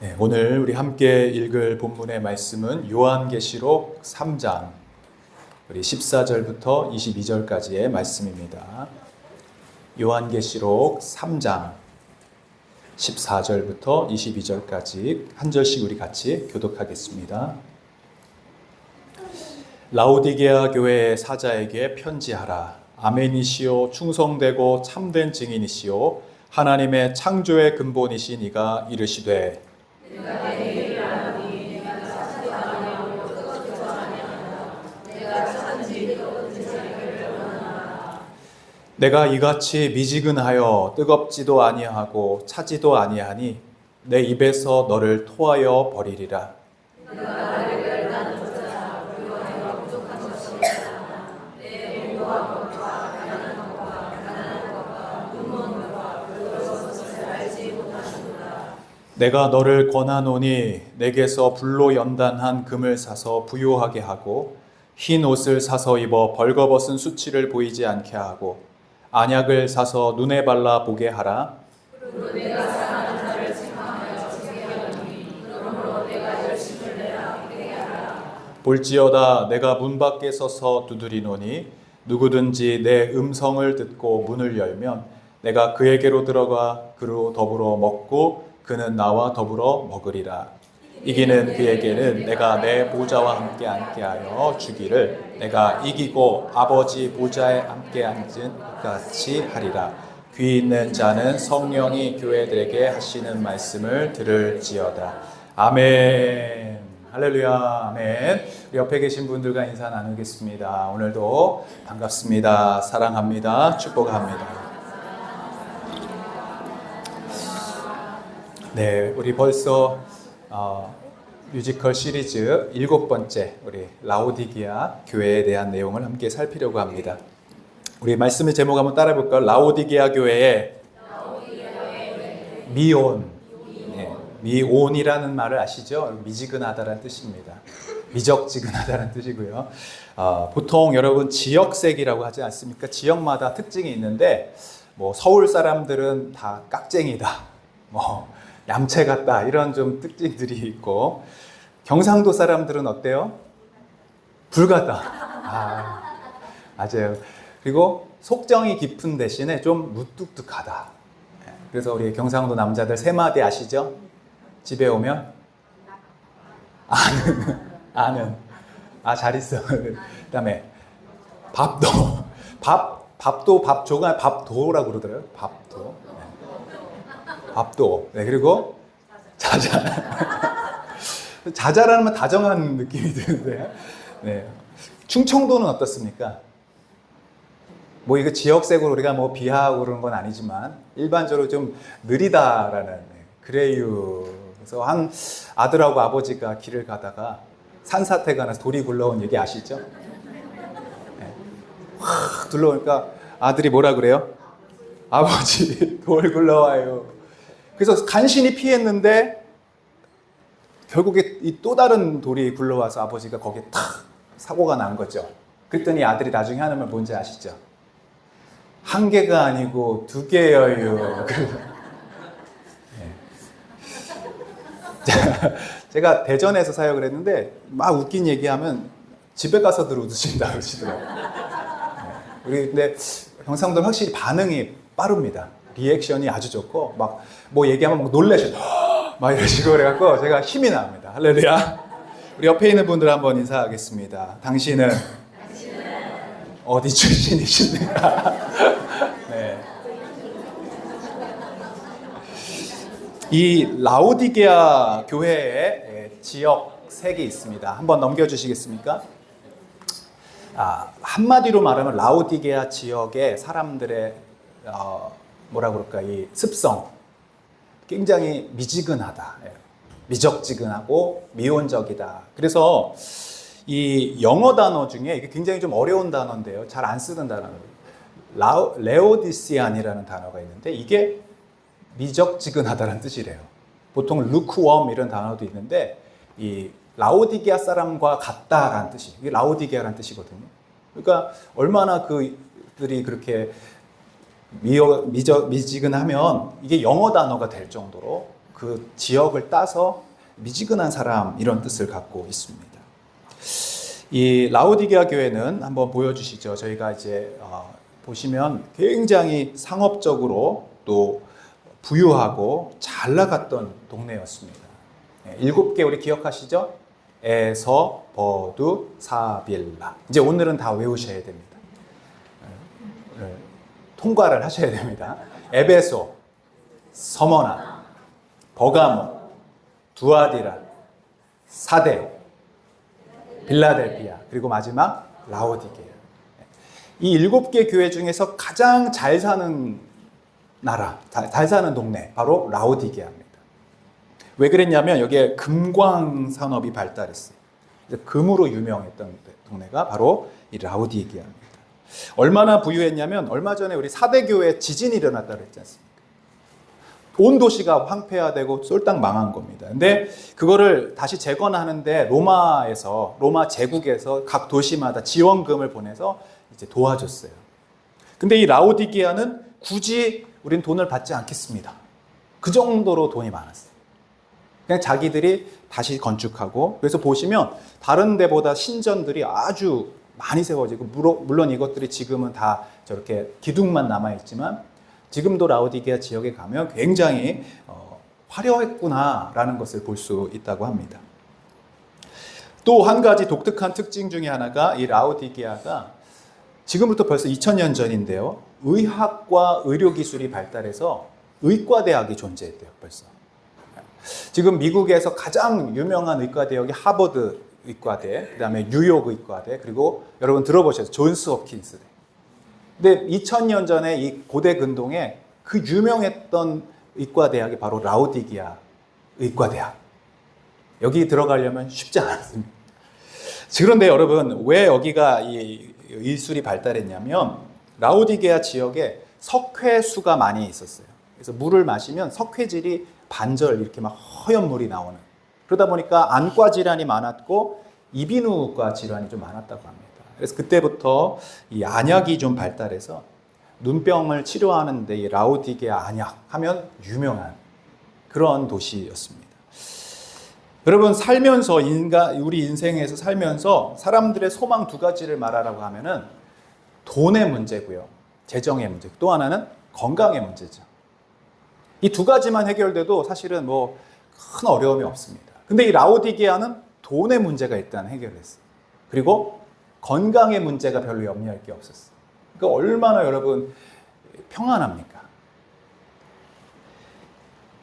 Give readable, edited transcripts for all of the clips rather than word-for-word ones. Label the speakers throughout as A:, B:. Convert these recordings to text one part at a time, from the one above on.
A: 네, 오늘 우리 함께 읽을 본문의 말씀은 요한계시록 3장 우리 14절부터 22절까지의 말씀입니다. 요한계시록 3장 14절부터 22절까지 한 절씩 우리 같이 교독하겠습니다. 라오디게아 교회의 사자에게 편지하라. 아멘이시오, 충성되고 참된 증인이시오, 하나님의 창조의 근본이신 이가 이르시되 내가 이같이 미지근하여 뜨겁지도 아니하고 차지도 아니하니 내 입에서 너를 토하여 버리리라. 내가 너를 권하노니 내게서 불로 연단한 금을 사서 부요하게 하고 흰 옷을 사서 입어 벌거벗은 수치를 보이지 않게 하고 안약을 사서 눈에 발라 보게 하라. 볼지어다 내가 문 밖에 서서 두드리노니 누구든지 내 음성을 듣고 문을 열면 내가 그에게로 들어가 그로 더불어 먹고 그는 나와 더불어 먹으리라. 이기는 그에게는 내가 내 보좌와 함께 앉게 하여 주기를 내가 이기고 아버지 보좌에 함께 앉은 같이 하리라. 귀 있는 자는 성령이 교회들에게 하시는 말씀을 들을지어다. 아멘. 할렐루야. 아멘. 우리 옆에 계신 분들과 인사 나누겠습니다. 오늘도 반갑습니다. 사랑합니다. 축복합니다. 네, 우리 벌써 뮤지컬 시리즈 7번째 우리 라오디게아 교회에 대한 내용을 함께 살피려고 합니다. 우리 말씀의 제목 한번 따라 볼까요? 라오디게아 교회의 미온. 네, 미온이라는 말을 아시죠? 미지근하다라는 뜻입니다. 미적지근하다는 뜻이고요. 보통 여러분 지역색이라고 하지 않습니까? 지역마다 특징이 있는데 뭐 서울 사람들은 다 깍쟁이다, 뭐 얌체 같다, 이런 좀 특징들이 있고, 경상도 사람들은 어때요? 불같다. 맞아요. 그리고 속정이 깊은 대신에 좀 무뚝뚝하다. 그래서 우리 경상도 남자들 세 마디 아시죠? 집에 오면 아는. 잘 있어. 그다음에 밥도 밥조가 밥도라고 그러더라고요. 밥도. 네, 그리고 자자라는 건 다정한 느낌이 드는데, 네. 충청도는 어떻습니까? 뭐 이거 지역색으로 우리가 뭐 비하하고 그러는 건 아니지만 일반적으로 좀 느리다라는, 그래요. 그래서 한 아들하고 아버지가 길을 가다가 산사태가 나서 돌이 굴러온 얘기 아시죠? 네. 확 둘러오니까 아들이 뭐라 그래요? 아버지, 돌 굴러와요. 그래서 간신히 피했는데 결국에 이 또 다른 돌이 굴러와서 아버지가 거기에 탁 사고가 난 거죠. 그랬더니 아들이 나중에 하는 말 뭔지 아시죠? 한 개가 아니고 두 개여요. 제가 대전에서 사역을 했는데 막 웃긴 얘기하면 집에 가서들 웃으신다 그러시더라고요. 우리 근데 경상도는 확실히 반응이 빠릅니다. 리액션이 아주 좋고 막 뭐 얘기하면 막 놀라셔. 막 이런 식으로 그래갖고 제가 힘이 납니다. 할렐루야. 우리 옆에 있는 분들 한번 인사하겠습니다. 당신은 어디 출신이십니까? 네. 이 라오디게아 교회에 지역색이 있습니다. 한번 넘겨주시겠습니까? 한마디로 말하면 라오디게아 지역의 사람들의 뭐라 그럴까, 이 습성, 굉장히 미지근하다, 미적지근하고 미온적이다. 그래서 이 영어 단어 중에 이게 굉장히 좀 어려운 단어인데요, 잘 안 쓰는 단어예요. 레오디시안이라는 단어가 있는데 이게 미적지근하다는 뜻이래요. 보통 lukewarm 이런 단어도 있는데 이 라오디게아 사람과 같다라는 뜻이, 이게 라오디게아라는 뜻이거든요. 그러니까 얼마나 그들이 그렇게 미지근하면 이게 영어 단어가 될 정도로 그 지역을 따서 미지근한 사람 이런 뜻을 갖고 있습니다. 이 라오디게아 교회는 한번 보여주시죠. 저희가 이제 보시면 굉장히 상업적으로 또 부유하고 잘 나갔던 동네였습니다. 7개 우리 기억하시죠? 에서, 버두, 사빌라. 이제 오늘은 다 외우셔야 됩니다. 통과를 하셔야 됩니다. 에베소, 서머나, 버가모, 두아디라, 사대, 빌라델피아, 그리고 마지막 라오디게아. 이 7개 교회 중에서 가장 잘 사는 나라, 잘 사는 동네, 바로 라오디게아입니다. 왜 그랬냐면 여기에 금광 산업이 발달했어요. 금으로 유명했던 동네가 바로 이 라오디게아입니다. 얼마나 부유했냐면 얼마 전에 우리 사대교회 지진이 일어났다고 했지 않습니까? 온 도시가 황폐화되고 쏠딱 망한 겁니다. 근데 그거를 다시 재건하는데 로마 제국에서 각 도시마다 지원금을 보내서 이제 도와줬어요. 근데 이 라오디게아는 굳이 우린 돈을 받지 않겠습니다. 그 정도로 돈이 많았어요. 그냥 자기들이 다시 건축하고, 그래서 보시면 다른 데보다 신전들이 아주 많이 세워지고, 물론 이것들이 지금은 다 저렇게 기둥만 남아있지만 지금도 라오디게아 지역에 가면 굉장히 화려했구나라는 것을 볼 수 있다고 합니다. 또 한 가지 독특한 특징 중에 하나가 이 라오디게아가 지금부터 벌써 2000년 전인데요. 의학과 의료기술이 발달해서 의과대학이 존재했대요, 벌써. 지금 미국에서 가장 유명한 의과대학이 하버드 의과대, 그 다음에 뉴욕 의과대, 그리고 여러분 들어보셨죠? 존스 홉킨스대. 근데 2000년 전에 이 고대 근동에 그 유명했던 의과대학이 바로 라오디게아 의과대학. 여기 들어가려면 쉽지 않았습니다. 그런데 여러분, 왜 여기가 이 의술이 발달했냐면 라오디게아 지역에 석회수가 많이 있었어요. 그래서 물을 마시면 석회질이 반절 이렇게 막 허연 물이 나오는. 그러다 보니까 안과 질환이 많았고 이비인후과 질환이 좀 많았다고 합니다. 그래서 그때부터 이 안약이 좀 발달해서 눈병을 치료하는데 이 라오디게아 안약 하면 유명한 그런 도시였습니다. 여러분, 살면서 우리 인생에서 살면서 사람들의 소망 2가지를 말하라고 하면은 돈의 문제고요, 재정의 문제, 또 하나는 건강의 문제죠. 이 2가지만 해결돼도 사실은 뭐 큰 어려움이 없습니다. 근데 이 라오디게아는 돈의 문제가 일단 해결됐어요. 그리고 건강의 문제가 별로 염려할 게 없었어요. 그러니까 얼마나 여러분 평안합니까?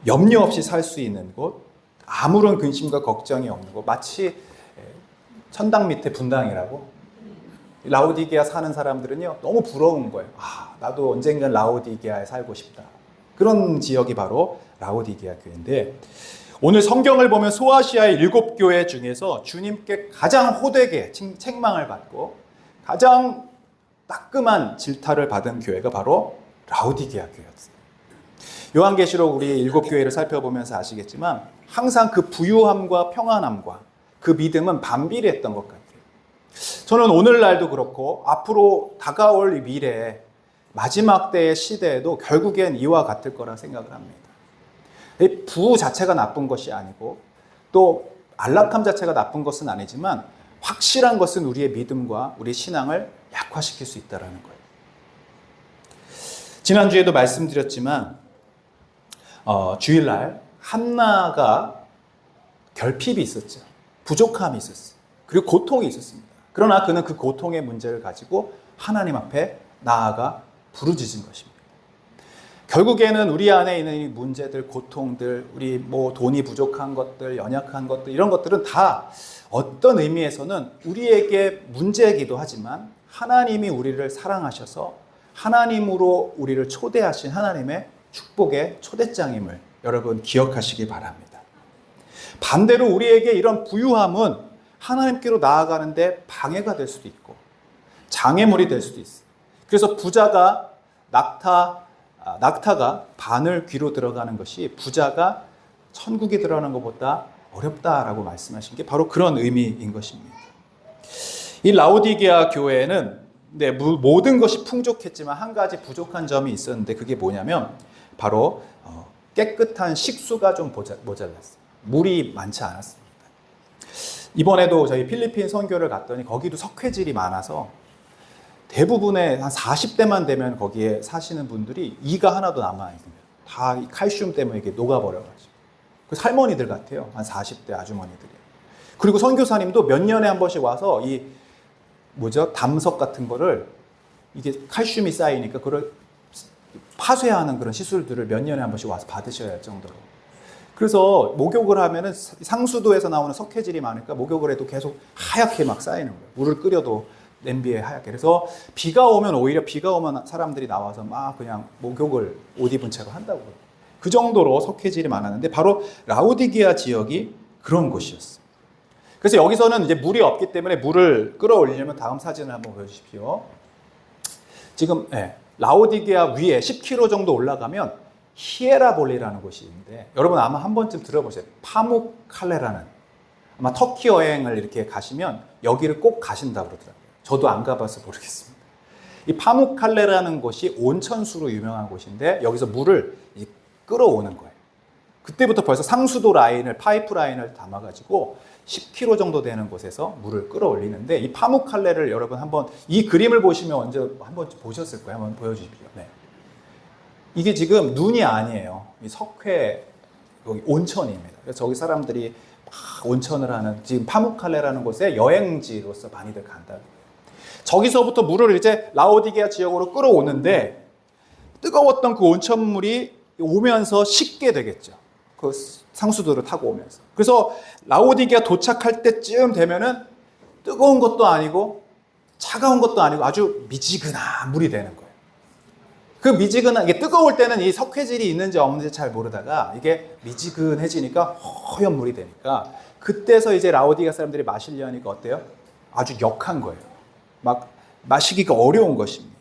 A: 염려 없이 살 수 있는 곳, 아무런 근심과 걱정이 없는 곳, 마치 천당 밑에 분당이라고. 라오디게아 사는 사람들은요 너무 부러운 거예요. 나도 언젠간 라오디게아에 살고 싶다. 그런 지역이 바로 라오디게아 교회인데, 오늘 성경을 보면 소아시아의 7교회 중에서 주님께 가장 호되게 책망을 받고 가장 따끔한 질타를 받은 교회가 바로 라오디게아 교회였어요. 요한계시록 우리 7교회를 살펴보면서 아시겠지만 항상 그 부유함과 평안함과 그 믿음은 반비례했던 것 같아요. 저는 오늘날도 그렇고 앞으로 다가올 미래에 마지막 때의 시대에도 결국엔 이와 같을 거라 생각을 합니다. 부 자체가 나쁜 것이 아니고 또 안락함 자체가 나쁜 것은 아니지만 확실한 것은 우리의 믿음과 우리 신앙을 약화시킬 수 있다는 거예요. 지난주에도 말씀드렸지만 주일날 한나가 결핍이 있었죠. 부족함이 있었어요. 그리고 고통이 있었습니다. 그러나 그는 그 고통의 문제를 가지고 하나님 앞에 나아가 부르짖은 것입니다. 결국에는 우리 안에 있는 이 문제들, 고통들, 우리 뭐 돈이 부족한 것들, 연약한 것들, 이런 것들은 다 어떤 의미에서는 우리에게 문제이기도 하지만 하나님이 우리를 사랑하셔서 하나님으로 우리를 초대하신 하나님의 축복의 초대장임을 여러분 기억하시기 바랍니다. 반대로 우리에게 이런 부유함은 하나님께로 나아가는데 방해가 될 수도 있고 장애물이 될 수도 있어요. 그래서 부자가 낙타가 바늘 귀로 들어가는 것이 부자가 천국에 들어가는 것보다 어렵다라고 말씀하신 게 바로 그런 의미인 것입니다. 이 라오디게아 교회에는 모든 것이 풍족했지만 한 가지 부족한 점이 있었는데 그게 뭐냐면 바로 깨끗한 식수가 좀 모자랐어요. 물이 많지 않았습니다. 이번에도 저희 필리핀 선교를 갔더니 거기도 석회질이 많아서 대부분의 한 40대만 되면 거기에 사시는 분들이 이가 하나도 남아있습니다. 다 이 칼슘 때문에 이게 녹아버려가지고. 그 할머니들 같아요. 한 40대 아주머니들이. 그리고 선교사님도 몇 년에 한 번씩 와서 이 담석 같은 거를 이게 칼슘이 쌓이니까 그걸 파쇄하는 그런 시술들을 몇 년에 한 번씩 와서 받으셔야 할 정도로. 그래서 목욕을 하면은 상수도에서 나오는 석회질이 많으니까 목욕을 해도 계속 하얗게 막 쌓이는 거예요. 물을 끓여도 냄비에 하얗게. 그래서 비가 오면 오히려 비가 오면 사람들이 나와서 막 그냥 목욕을 옷 입은 채로 한다고 그래요. 그 정도로 석회질이 많았는데 바로 라오디게아 지역이 그런 곳이었어요. 그래서 여기서는 이제 물이 없기 때문에 물을 끌어올리려면 다음 사진을 한번 보여주십시오. 지금 라오디게아 위에 10km 정도 올라가면 히에라볼리라는 곳이 있는데 여러분 아마 한 번쯤 들어보세요. 파묵칼레라는, 아마 터키 여행을 이렇게 가시면 여기를 꼭 가신다고 그러더라고요. 저도 안 가봐서 모르겠습니다. 이 파묵칼레라는 곳이 온천수로 유명한 곳인데 여기서 물을 끌어오는 거예요. 그때부터 벌써 상수도 라인을, 파이프 라인을 담아가지고 10km 정도 되는 곳에서 물을 끌어올리는데 이 파묵칼레를 여러분 한번 이 그림을 보시면 언제 한번 보셨을 거예요. 한번 보여주십시오. 네. 이게 지금 눈이 아니에요. 이 석회 여기 온천입니다. 그래서 저기 사람들이 막 온천을 하는, 지금 파묵칼레라는 곳에 여행지로서 많이들 간다. 저기서부터 물을 이제 라오디게아 지역으로 끌어오는데 뜨거웠던 그 온천물이 오면서 식게 되겠죠. 그 상수도를 타고 오면서. 그래서 라오디게아 도착할 때쯤 되면은 뜨거운 것도 아니고 차가운 것도 아니고 아주 미지근한 물이 되는 거예요. 그 미지근한, 이게 뜨거울 때는 이 석회질이 있는지 없는지 잘 모르다가 이게 미지근해지니까 허연 물이 되니까 그때서 이제 라오디게아 사람들이 마시려니까 어때요? 아주 역한 거예요. 막 마시기가 어려운 것입니다.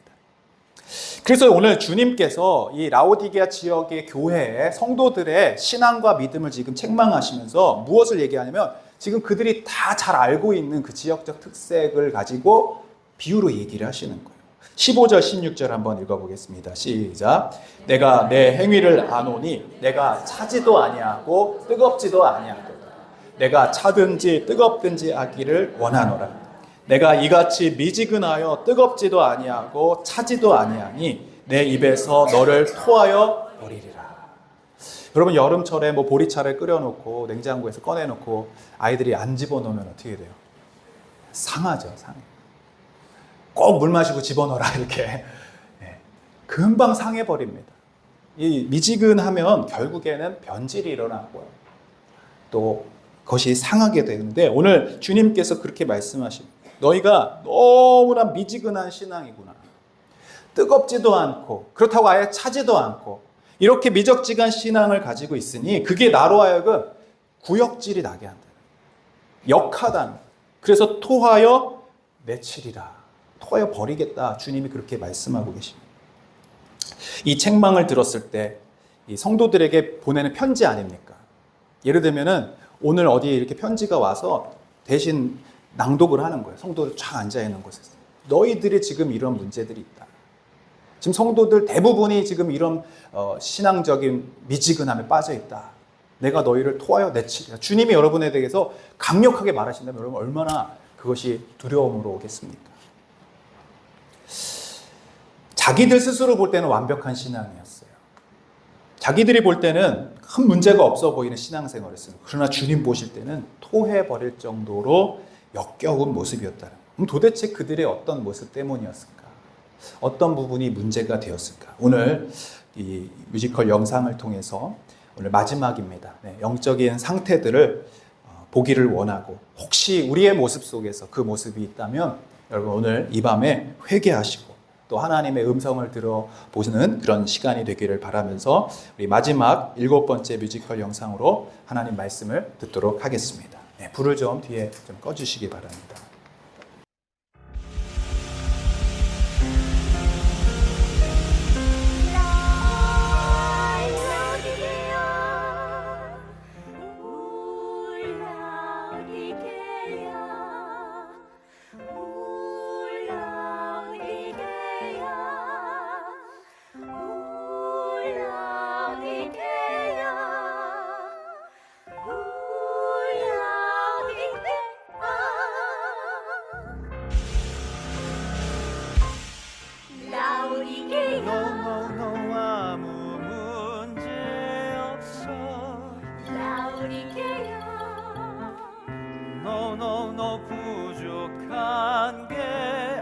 A: 그래서 오늘 주님께서 이 라오디게아 지역의 교회의 성도들의 신앙과 믿음을 지금 책망하시면서 무엇을 얘기하냐면 지금 그들이 다 잘 알고 있는 그 지역적 특색을 가지고 비유로 얘기를 하시는 거예요. 15절, 16절 한번 읽어보겠습니다. 시작. 내가 내 행위를 아노니 내가 차지도 아니하고 뜨겁지도 아니하고 내가 차든지 뜨겁든지 하기를 원하노라. 내가 이같이 미지근하여 뜨겁지도 아니하고 차지도 아니하니 내 입에서 너를 토하여 버리리라. 여러분 여름철에 뭐 보리차를 끓여놓고 냉장고에서 꺼내놓고 아이들이 안 집어넣으면 어떻게 돼요? 상하죠, 상해. 꼭 물 마시고 집어넣어라 이렇게. 금방 상해버립니다. 이 미지근하면 결국에는 변질이 일어나고요. 또 그것이 상하게 되는데 오늘 주님께서 그렇게 말씀하십니다. 너희가 너무나 미지근한 신앙이구나. 뜨겁지도 않고 그렇다고 아예 차지도 않고 이렇게 미적지간 신앙을 가지고 있으니 그게 나로 하여금 구역질이 나게 한다. 역하다. 그래서 토하여 내치리라. 토하여 버리겠다. 주님이 그렇게 말씀하고 계십니다. 이 책망을 들었을 때 이 성도들에게 보내는 편지 아닙니까? 예를 들면은 오늘 어디에 이렇게 편지가 와서 대신 낭독을 하는 거예요. 성도들 쫙 앉아있는 곳에서. 너희들이 지금 이런 문제들이 있다. 지금 성도들 대부분이 지금 이런 신앙적인 미지근함에 빠져 있다. 내가 너희를 토하여 내치리라. 주님이 여러분에 대해서 강력하게 말하신다면 여러분 얼마나 그것이 두려움으로 오겠습니까? 자기들 스스로 볼 때는 완벽한 신앙이었어요. 자기들이 볼 때는 큰 문제가 없어 보이는 신앙생활이었어요. 그러나 주님 보실 때는 토해버릴 정도로 역겨운 모습이었다. 그럼 도대체 그들의 어떤 모습 때문이었을까? 어떤 부분이 문제가 되었을까? 오늘 이 뮤지컬 영상을 통해서 오늘 마지막입니다. 영적인 상태들을 보기를 원하고 혹시 우리의 모습 속에서 그 모습이 있다면 여러분 오늘 이 밤에 회개하시고 또 하나님의 음성을 들어보시는 그런 시간이 되기를 바라면서 우리 마지막 7번째 뮤지컬 영상으로 하나님 말씀을 듣도록 하겠습니다. 불을 좀 뒤에 좀 꺼주시기 바랍니다.
B: no 부족한 게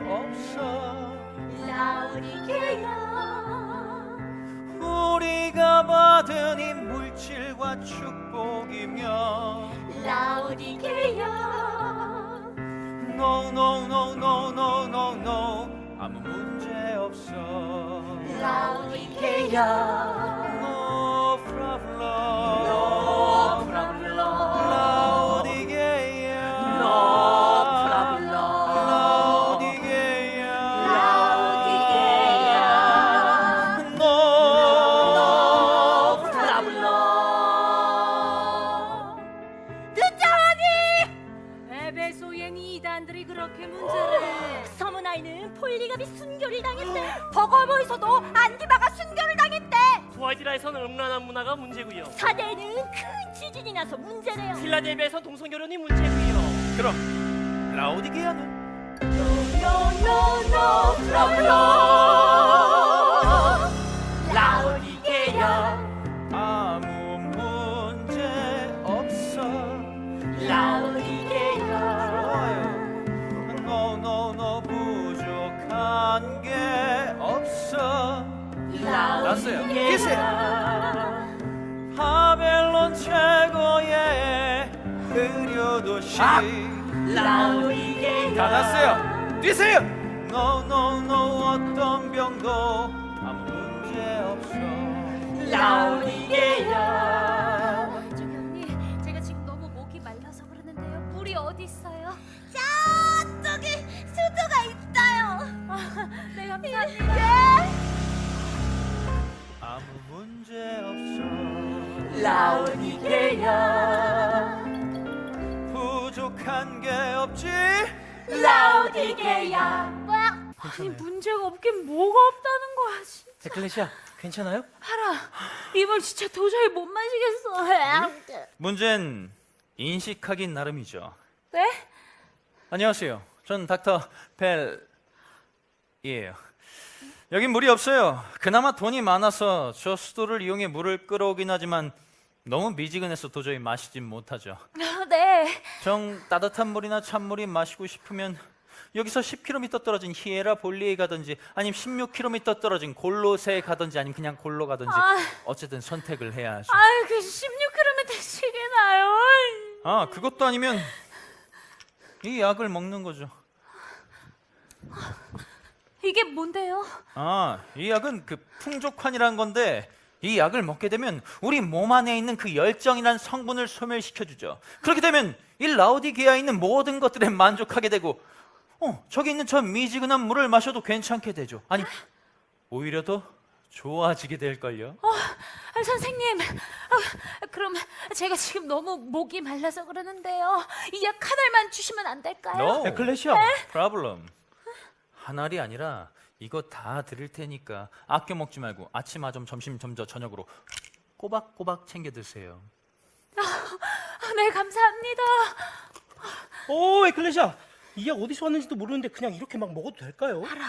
B: 없어.
C: 라우디게야
B: 우리가 받은 이 물질과 축복이며
C: 라우디게야
B: No no no no no no no 아무 문제 없어.
C: 라우디게야
B: No problem.
C: No problem
B: 라우디게야
C: No problem
B: 라우디게야
C: 라우디게야
B: No
C: 듣자하니 에베소행 이단들이 그렇게 문제래. 서문 아이는 폴리갑이 순교를 당했대. 버거모에서도 안디바가 순교를 당했대.
D: 투아이드라에서는 음란한 문화가 문제고요.
C: 사대에는 큰 지진이 나서 문제래요.
D: 필라델비아에서 동성결혼이 문제고요.
B: 그럼 라우디게아는
C: No problem 라우디게야
B: 아무 문제 없어.
C: 라우디게야
B: No no no 부족한 게 없어. 났어요.
C: 라우디게야
B: 바벨론 최고의 의료도시.
C: 라우디게야
B: 다 났어요. 뛰세요. No no no 어떤 병도 아무 문제 없어.
C: 라우디게야. 저기 언니, 제가 지금 너무 목이 말라서 그러는데요. 물이 어디 있어요? 저쪽에 수도가 있어요. 네, 감사합니다.
B: 아무 문제 없어.
C: 라우디게야
B: 부족한 게 없지.
C: 라우디게야. 뭐야? 아니 문제가 없긴 뭐가 없다는 거야 진짜.
D: 에클레시아 괜찮아요?
C: 하라, 이걸 진짜 도저히 못 마시겠어.
B: 문제는 인식하긴 나름이죠.
C: 네?
B: 안녕하세요. 전 닥터 벨이에요. 여긴 물이 없어요. 그나마 돈이 많아서 저 수도를 이용해 물을 끌어오긴 하지만 너무 미지근해서 도저히 마시진 못하죠.
C: 네.
B: 정 따뜻한 물이나 찬물이 마시고 싶으면 여기서 10km 떨어진 히에라 볼리에 가든지 아니면 16km 떨어진 골로세에 가든지 아니면 그냥 골로 가든지 어쨌든 선택을 해야 하죠.
C: 아유, 그 16km씩이나요.
B: 아, 그것도 아니면 이 약을 먹는 거죠.
C: 이게 뭔데요?
B: 아, 이 약은 그 풍족환이라는 건데 이 약을 먹게 되면 우리 몸 안에 있는 그 열정이라는 성분을 소멸시켜주죠. 그렇게 되면 이 라우디게아에 있는 모든 것들에 만족하게 되고 저기 있는 저 미지근한 물을 마셔도 괜찮게 되죠. 아니, 오히려 더 좋아지게 될걸요.
C: 선생님, 그럼 제가 지금 너무 목이 말라서 그러는데요. 이 약 한 알만 주시면 안 될까요?
B: No, 에클레시아, problem. 한 알이 아니라 이거 다 드릴 테니까 아껴 먹지 말고 아침, 아점, 점심, 점저, 저녁으로 꼬박꼬박 챙겨 드세요.
C: 네, 감사합니다.
D: 오, 에클레시아 이 약 어디서 왔는지도 모르는데 그냥 이렇게 막 먹어도 될까요?
C: 알아.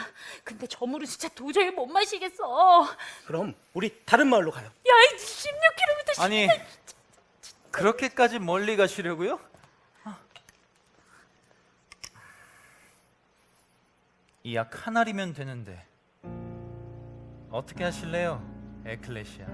C: 근데 저 물은 진짜 도저히 못 마시겠어.
D: 그럼 우리 다른 마을로 가요.
C: 야, 이 16km.
B: 아니, 그렇게까지 멀리 가시려고요? 이 약 한 알이면 되는데 어떻게 하실래요, 에클레시아?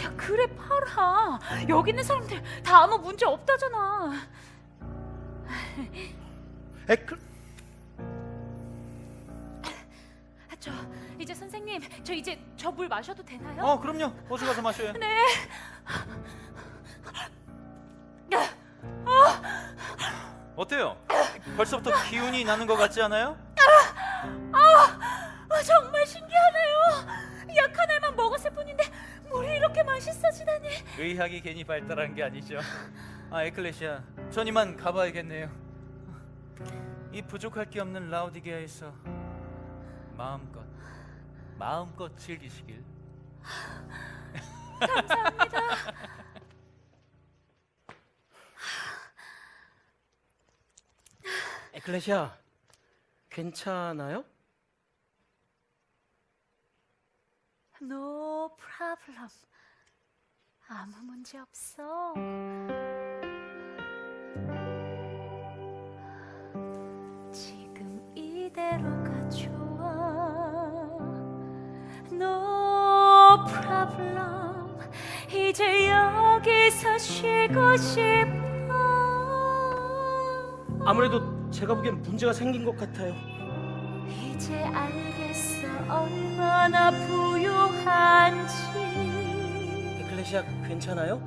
C: 야, 그래 팔아. 여기 있는 사람들 다 아무 문제 없다잖아. 이제 선생님, 저 이제 저 물 마셔도 되나요?
B: 그럼요. 어디 가서 마셔요.
C: 네.
B: 어때요? 벌써부터 기운이 나는 것 같지 않아요?
C: 정말 신기하네요. 약 한 알만 먹었을 뿐인데 물이 이렇게 맛있어지다니.
B: 의학이 괜히 발달한 게 아니죠. 에클레시아, 전 이만 가봐야겠네요. 이 부족할 게 없는 라우디게아에서 마음껏 즐기시길.
C: 감사합니다.
D: 에클레시아, 괜찮아요?
C: No problem. 아무 문제 없어. 지금 이대로가 좋아. No problem. 이제 여기서 쉬고 싶어.
D: 아무래도 제가 보기엔 문제가 생긴 것 같아요.
C: 이제 알겠어 얼마나 부유한지.
D: 에클레시아, 괜찮아요?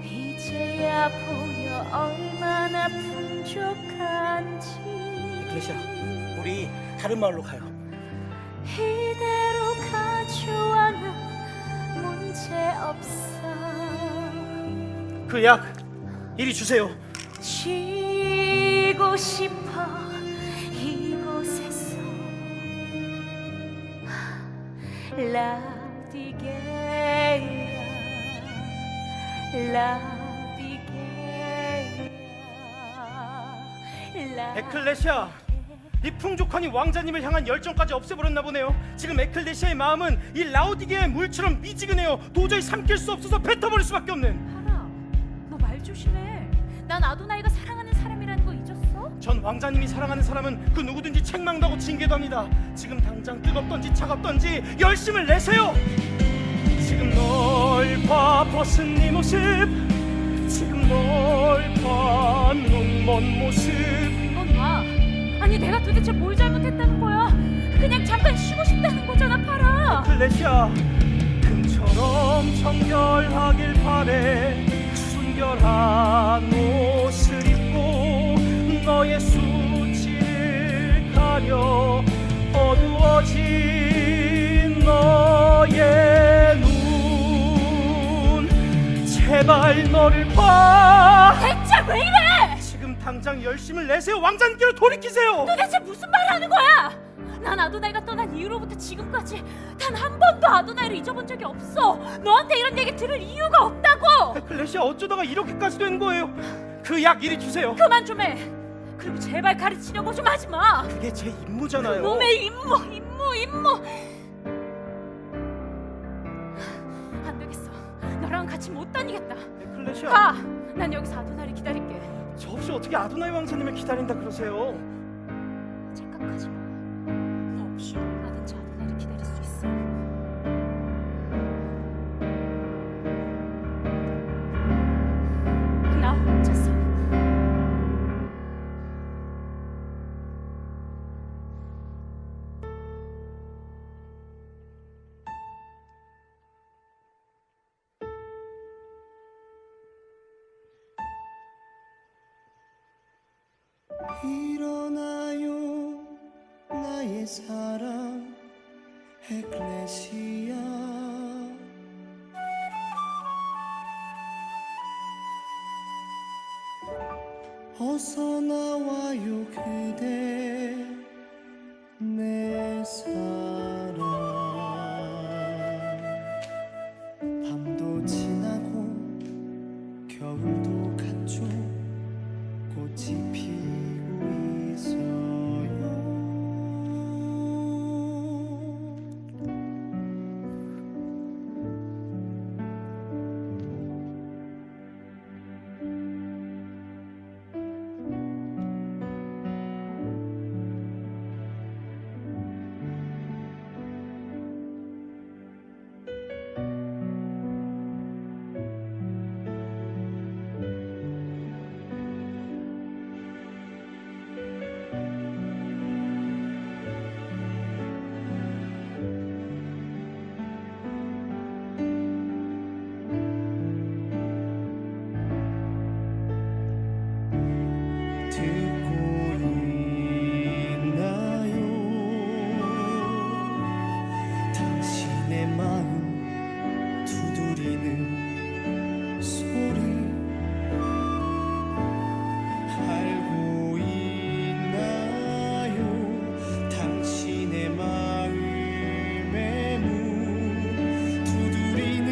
C: 이제야 보여 얼마나 풍족한지.
D: 에클레시아, 우리 다른 마을로 가요.
C: 이대로 가져와 나 문제 없어.
D: 그 약 이리 주세요.
C: 쉬고 싶어 이곳에서. 라디게야.
D: 에클레시아, 이 풍족한이 왕자님을 향한 열정까지 없애버렸나 보네요. 지금 에클레시아의 마음은 이 라우디게의 물처럼 미지근해요. 도저히 삼킬 수 없어서 뱉어버릴 수밖에 없는.
C: 하라, 너 말 조심해. 난 아도나이가 사랑하는 사람이라는 거 잊었어?
D: 전 왕자님이 사랑하는 사람은 그 누구든지 책망도 징계도 합니다. 지금 당장 뜨겁던지 차갑던지 열심을 내세요. 지금 넓어 벗은 네 모습, 지금 넓어 눈먼 모습.
C: 넌 와. 아니 내가 도대체 뭘 잘못했다는 거야? 그냥 잠깐 쉬고 싶다는 거잖아, 파라.
D: 에클레시아, 금처럼 정결하길 바래. 순결한 옷을 입고 너의 수치를 가려 어두워진 너의 눈. 제발 너를 봐.
C: 대체 왜 이래?
D: 지금 당장 열심을 내세요. 왕자님께로 돌이키세요.
C: 도대체 무슨 말을 하는 거야? 난 아도나이가 떠난 이후로부터 지금까지 단 한 번도 아도나이를 잊어본 적이 없어. 너한테 이런 얘기 들을 이유가 없다고.
D: 에클레시아, 어쩌다가 이렇게까지 된 거예요? 그 약 이리 주세요.
C: 그만 좀 해. 그리고 제발 가르치려고 좀 하지 마.
D: 그게 제 임무잖아요.
C: 놈의 임무. 안 되겠어. 너랑 같이 못 다니겠다.
D: 에클레시아,
C: 가. 난 여기서 아도나이를 기다릴게.
D: 저 없이 어떻게 아도나이 왕자님을 기다린다 그러세요?
C: 착각하지 마. 너 없이 얼마든지 아도나이를 기다릴 수 있어. 나 혼자서.
E: 일어나요 나의 사랑 에클레시아. 어서 나와요 그대 내 사랑. 밤도 지나고 겨울도 갔죠. 꽃이 피고 있어요. 듣고 있나요 당신의 마음 두드리는 소리. 알고 있나요 당신의 마음의 문 두드리는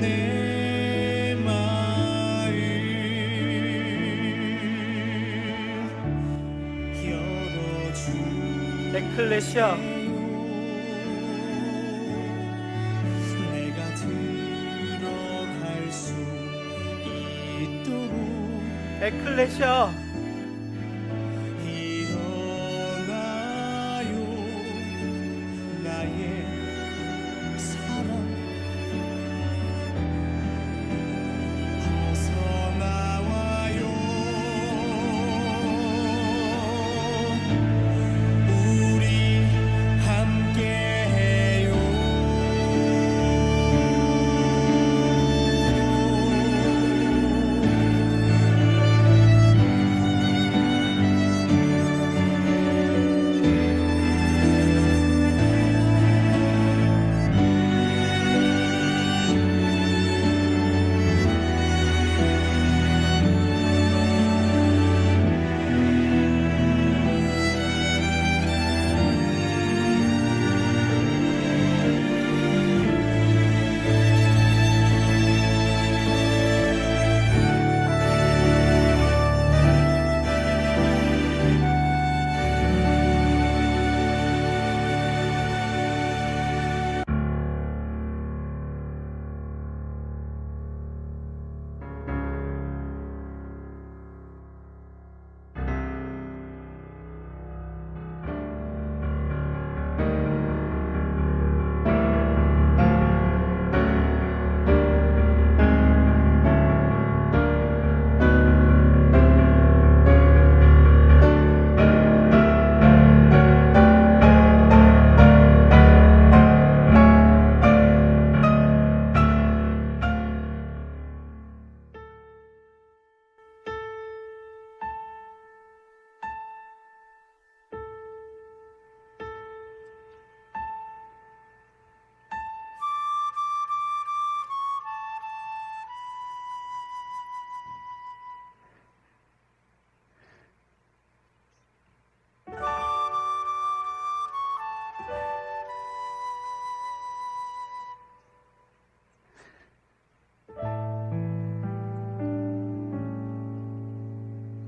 E: 내 마음.
D: 에클레시아.
E: 내가 들어갈 수 있도록
D: 에클레시아.
E: 일어나요 나의 사랑 어서 나와요 우리 함께해요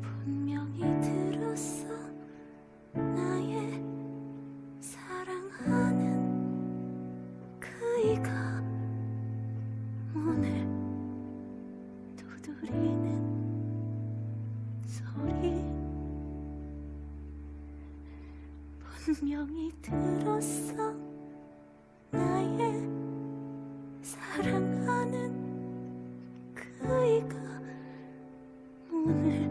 C: 분명히 들었어 나의 사랑하는 그이가 문을 두드리는 소리 분명히 들었어 나의 사랑하는 그이가 문을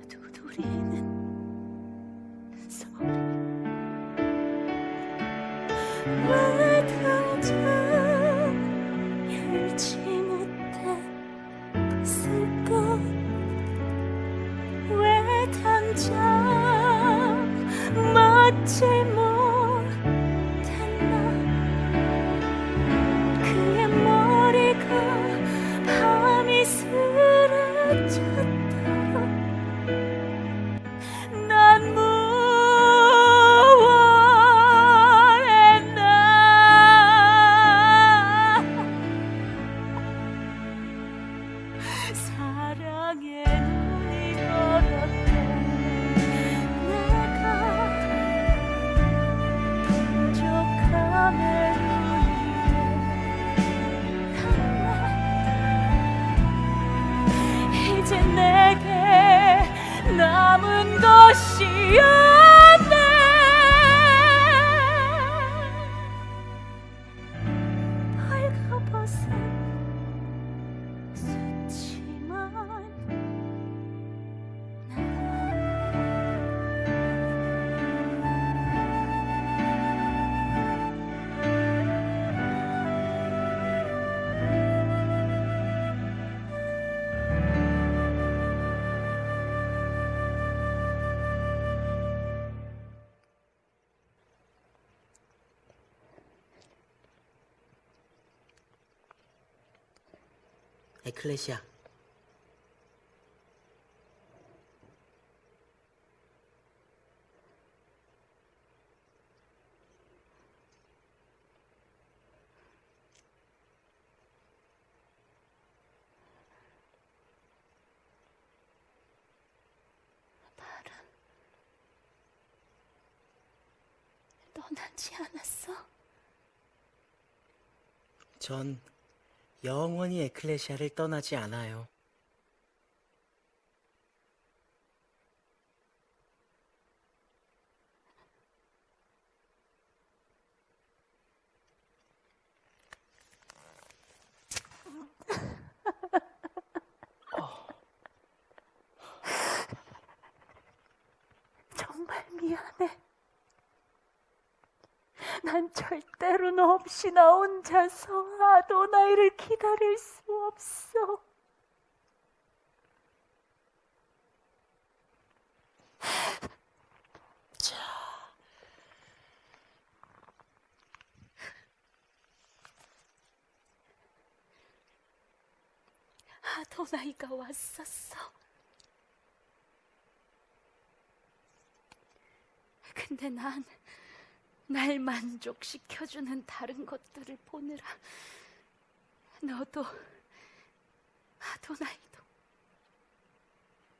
C: 두드리는 소리 왜 당장 열지 못했을까 왜 당장 맞지 못했나 그의 머리가 밤이 스르쳤도록 난 무얼했나 사랑의 눈이 멀었던 내가 부족함을 위해 이제 내게 남은 것이 없네 벌거벗은 수치만
F: 에클레시아.
C: 떠나지 않았어?
D: 전 영원히 에클레시아를 떠나지 않아요.
C: 정말 미안해. 난 절대로 너 없이 나 혼자서 아도나이를 기다릴 수 없어. 아도나이가 왔었어. 근데 난 날 만족시켜주는 다른 것들을 보느라 너도 아도나이도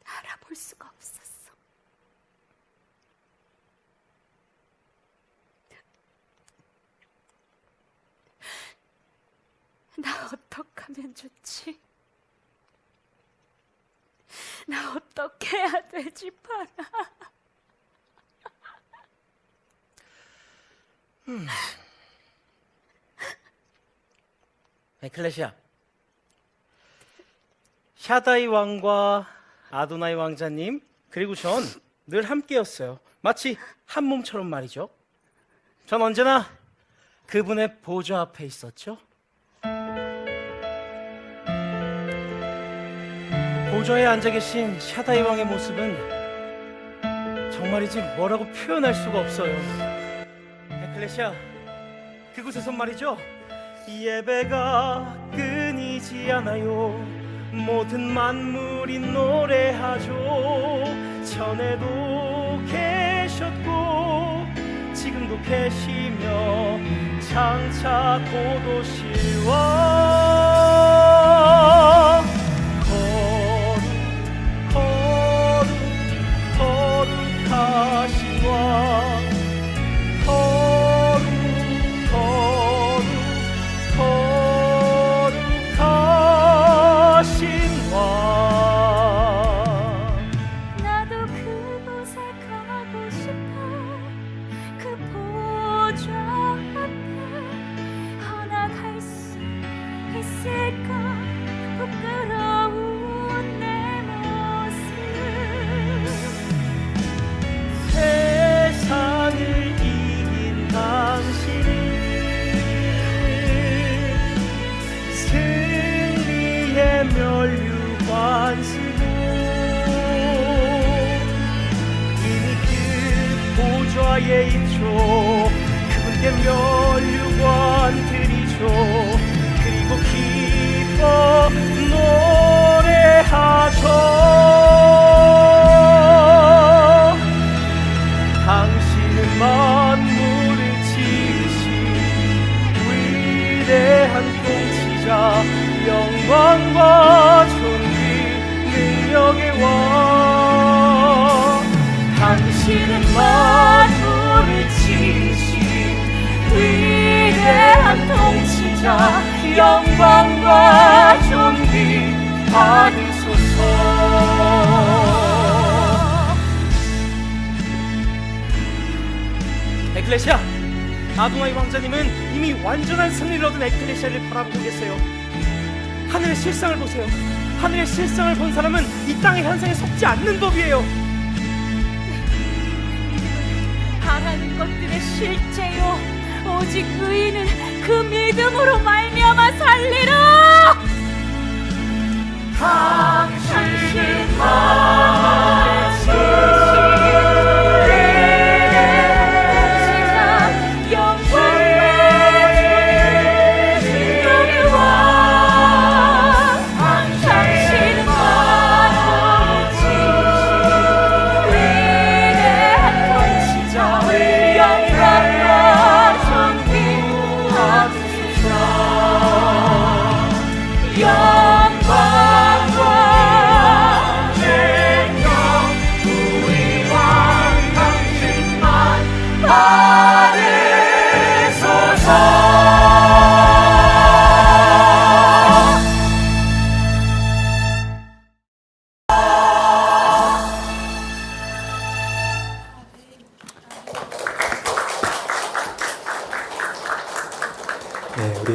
C: 알아볼 수가 없었어. 나 어떡하면 좋지? 나 어떻게 해야 되지, 파라?
D: 에클레시아, 샤다이 왕과 아도나이 왕자님 그리고 전 늘 함께였어요. 마치 한 몸처럼 말이죠. 전 언제나 그분의 보좌 앞에 있었죠. 보좌에 앉아 계신 샤다이 왕의 모습은 정말이지 뭐라고 표현할 수가 없어요. 에클레시아, 그곳에서 말이죠, 예배가 끊이지 않아요. 모든 만물이 노래하죠. 전에도 계셨고 지금도 계시며 장차 곧 오실와 거룩하신 왕, 거룩하신 왕.
C: 나도 그곳에 가고 싶어. 그 보좌 앞에 하나 갈 수 있을까? 부끄러운 내 모습.
D: 세상을 이긴 당신은 승리의 면류관 쓰고 이미 그 보좌에 있죠. 그분께 면류관 드리죠. 그리고 기뻐 노래하죠. 당신은 만물을 지으신 위대한 통치자, 영광과 존귀 능력의 왕. 당신은 만물을 지으신 위대한 통치자, 영광과 존귀 받으소서. 에클레시아, 아도나이 왕자님은 이미 완전한 승리를 얻은 에클레시아를 바라보고 계세요. 하늘의 실상을 보세요. 하늘의 실상을 본 사람은 이 땅의 현상에 속지 않는 법이에요.
C: 바라는 것들의 실제요. 오직 의인은 그 믿음으로 말미암아 살리라. 당신은 영광과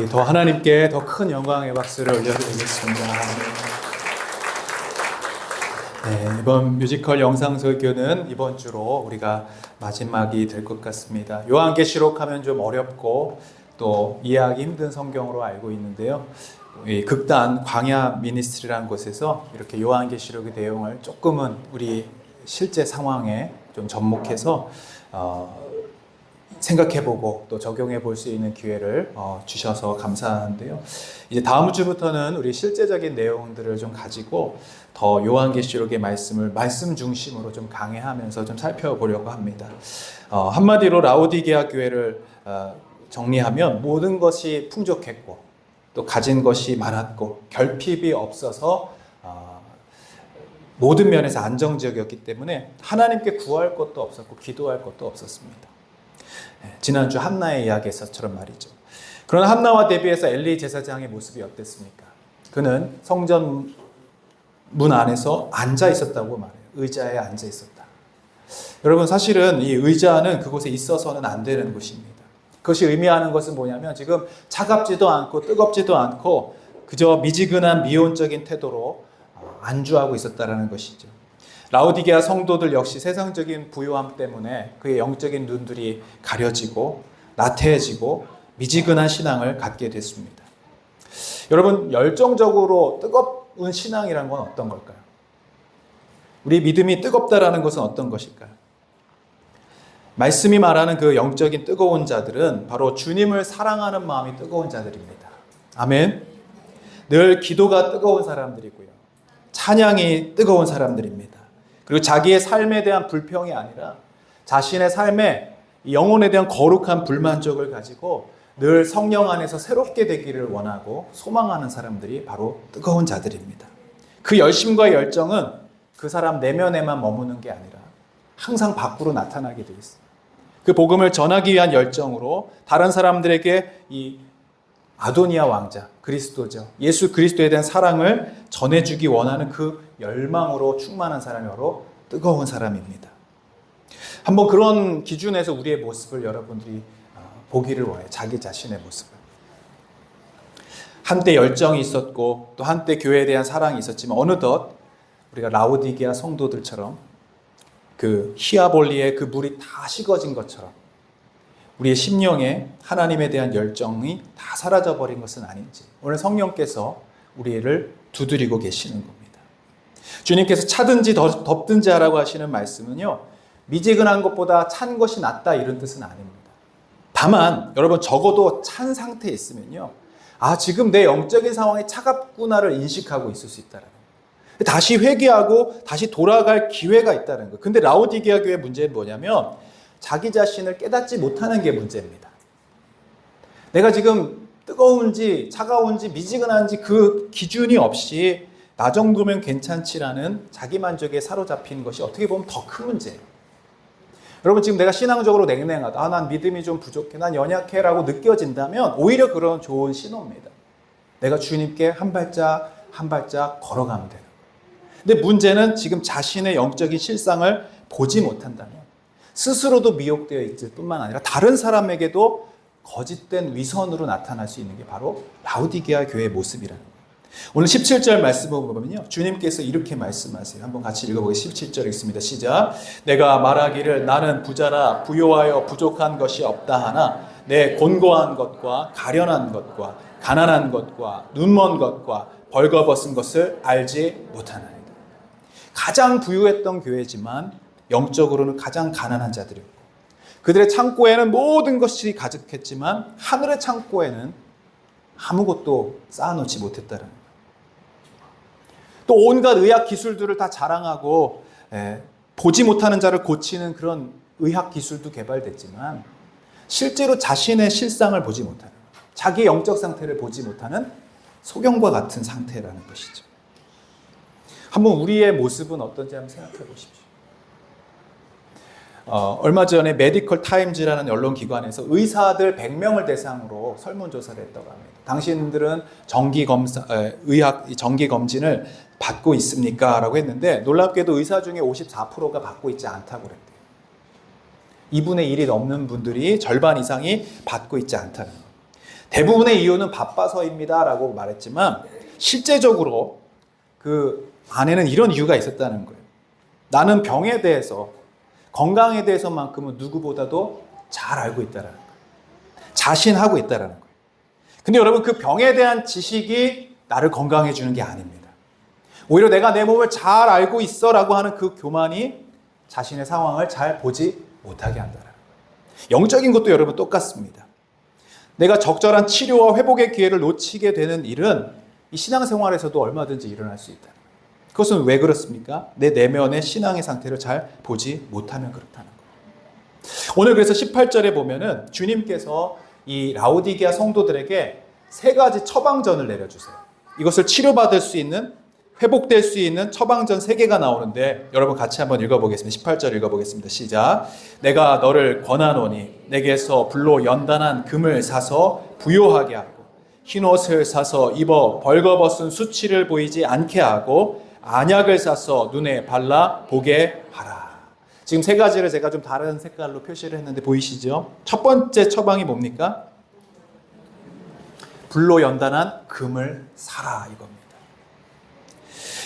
A: 우리 더 하나님께 더 큰 영광의 박수를 올려드리겠습니다. 네, 이번 뮤지컬 영상 설교는 이번 주로 우리가 마지막이 될 것 같습니다. 요한계시록 하면 좀 어렵고 또 이해하기 힘든 성경으로 알고 있는데요. 이 극단 광야 미니스트리라는 곳에서 이렇게 요한계시록의 내용을 조금은 우리 실제 상황에 좀 접목해서 생각해보고 또 적용해 볼 수 있는 기회를 주셔서 감사한데요. 이제 다음 주부터는 우리 실제적인 내용들을 좀 가지고 더 요한계시록의 말씀을 말씀 중심으로 좀 강해하면서 좀 살펴보려고 합니다. 한마디로 라오디게아 교회를 정리하면 모든 것이 풍족했고 또 가진 것이 많았고 결핍이 없어서 모든 면에서 안정적이었기 때문에 하나님께 구할 것도 없었고 기도할 것도 없었습니다. 지난주 한나의 이야기에서처럼 말이죠. 그러나 한나와 대비해서 엘리 제사장의 모습이 어땠습니까? 그는 성전 문 안에서 앉아 있었다고 말해요. 의자에 앉아 있었다. 여러분 사실은 이 의자는 그곳에 있어서는 안 되는 곳입니다. 그것이 의미하는 것은 뭐냐면 지금 차갑지도 않고 뜨겁지도 않고 그저 미지근한 미온적인 태도로 안주하고 있었다라는 것이죠. 라오디게아 성도들 역시 세상적인 부요함 때문에 그의 영적인 눈들이 가려지고 나태해지고 미지근한 신앙을 갖게 됐습니다. 여러분 열정적으로 뜨거운 신앙이란 건 어떤 걸까요? 우리 믿음이 뜨겁다라는 것은 어떤 것일까요? 말씀이 말하는 그 영적인 뜨거운 자들은 바로 주님을 사랑하는 마음이 뜨거운 자들입니다. 아멘. 늘 기도가 뜨거운 사람들이고요. 찬양이 뜨거운 사람들입니다. 그리고 자기의 삶에 대한 불평이 아니라 자신의 삶에 영혼에 대한 거룩한 불만족을 가지고 늘 성령 안에서 새롭게 되기를 원하고 소망하는 사람들이 바로 뜨거운 자들입니다. 그 열심과 열정은 그 사람 내면에만 머무는 게 아니라 항상 밖으로 나타나게 되어 있습니다. 그 복음을 전하기 위한 열정으로 다른 사람들에게 이 아도니아 왕자, 그리스도죠. 예수 그리스도에 대한 사랑을 전해주기 원하는 그 열망으로 충만한 사람이 바로 뜨거운 사람입니다. 한번 그런 기준에서 우리의 모습을 여러분들이 보기를 원해요. 자기 자신의 모습을. 한때 열정이 있었고 또 한때 교회에 대한 사랑이 있었지만 어느덧 우리가 라오디게아 성도들처럼 그 히아볼리의 그 물이 다 식어진 것처럼 우리의 심령에 하나님에 대한 열정이 다 사라져버린 것은 아닌지 오늘 성령께서 우리를 두드리고 계시는 겁니다. 주님께서 차든지 덥든지 하라고 하시는 말씀은요, 미지근한 것보다 찬 것이 낫다 이런 뜻은 아닙니다. 다만 여러분 적어도 찬 상태에 있으면요, 지금 내 영적인 상황이 차갑구나를 인식하고 있을 수 있다는 거예요. 다시 회개하고 다시 돌아갈 기회가 있다는 거예요. 근데 라오디게아 교회의 문제는 뭐냐면 자기 자신을 깨닫지 못하는 게 문제입니다. 내가 지금 뜨거운지 차가운지 미지근한지 그 기준이 없이 나 정도면 괜찮지라는 자기만족에 사로잡힌 것이 어떻게 보면 더 큰 문제예요. 여러분 지금 내가 신앙적으로 냉랭하다. 난 믿음이 좀 부족해. 난 연약해 라고 느껴진다면 오히려 그런 좋은 신호입니다. 내가 주님께 한 발짝 한 발짝 걸어가면 돼요. 근데 문제는 지금 자신의 영적인 실상을 보지 못한다면 스스로도 미혹되어 있을 뿐만 아니라 다른 사람에게도 거짓된 위선으로 나타날 수 있는 게 바로 라오디게아 교회의 모습이라는 거예요. 오늘 17절 말씀을 보면요, 주님께서 이렇게 말씀하세요. 한번 같이 읽어보겠습니다. 17절 읽습니다. 시작. 내가 말하기를 나는 부자라 부요하여 부족한 것이 없다 하나 내 곤고한 것과 가련한 것과 가난한 것과 눈먼 것과 벌거벗은 것을 알지 못하나이다. 가장 부유했던 교회지만 영적으로는 가장 가난한 자들이었고 그들의 창고에는 모든 것이 가득했지만 하늘의 창고에는 아무것도 쌓아놓지 못했다는 거예요. 또 온갖 의학 기술들을 다 자랑하고 보지 못하는 자를 고치는 그런 의학 기술도 개발됐지만 실제로 자신의 실상을 보지 못하는, 자기의 영적 상태를 보지 못하는 소경과 같은 상태라는 것이죠. 한번 우리의 모습은 어떤지 한번 생각해 보십시오. 얼마 전에 메디컬 타임즈라는 언론기관에서 의사들 100명을 대상으로 설문조사를 했다고 합니다. 당신들은 의학 정기검진을 받고 있습니까? 라고 했는데 놀랍게도 의사 중에 54%가 받고 있지 않다고 그랬대요. 2분의 1이 넘는 분들이 절반 이상이 받고 있지 않다는 거예요. 대부분의 이유는 바빠서입니다라고 말했지만 실제적으로 그 안에는 이런 이유가 있었다는 거예요. 나는 병에 대해서, 건강에 대해서만큼은 누구보다도 잘 알고 있다는 거예요. 자신하고 있다는 거예요. 근데 여러분, 그 병에 대한 지식이 나를 건강해 주는 게 아닙니다. 오히려 내가 내 몸을 잘 알고 있어라고 하는 그 교만이 자신의 상황을 잘 보지 못하게 한다는 거예요. 영적인 것도 여러분 똑같습니다. 내가 적절한 치료와 회복의 기회를 놓치게 되는 일은 이 신앙생활에서도 얼마든지 일어날 수 있다. 그것은 왜 그렇습니까? 내 내면의 신앙의 상태를 잘 보지 못하면 그렇다는 거예요. 오늘 그래서 18절에 보면은 주님께서 이 라오디게아 성도들에게 3가지 처방전을 내려주세요. 이것을 치료받을 수 있는, 회복될 수 있는 처방전 3개가 나오는데 여러분 같이 한번 읽어보겠습니다. 18절 읽어보겠습니다. 시작. 내가 너를 권하노니 내게서 불로 연단한 금을 사서 부요하게 하고 흰옷을 사서 입어 벌거벗은 수치를 보이지 않게 하고 안약을 사서 눈에 발라 보게 하라. 지금 3가지를 제가 좀 다른 색깔로 표시를 했는데 보이시죠? 첫 번째 처방이 뭡니까? 불로 연단한 금을 사라 이겁니다.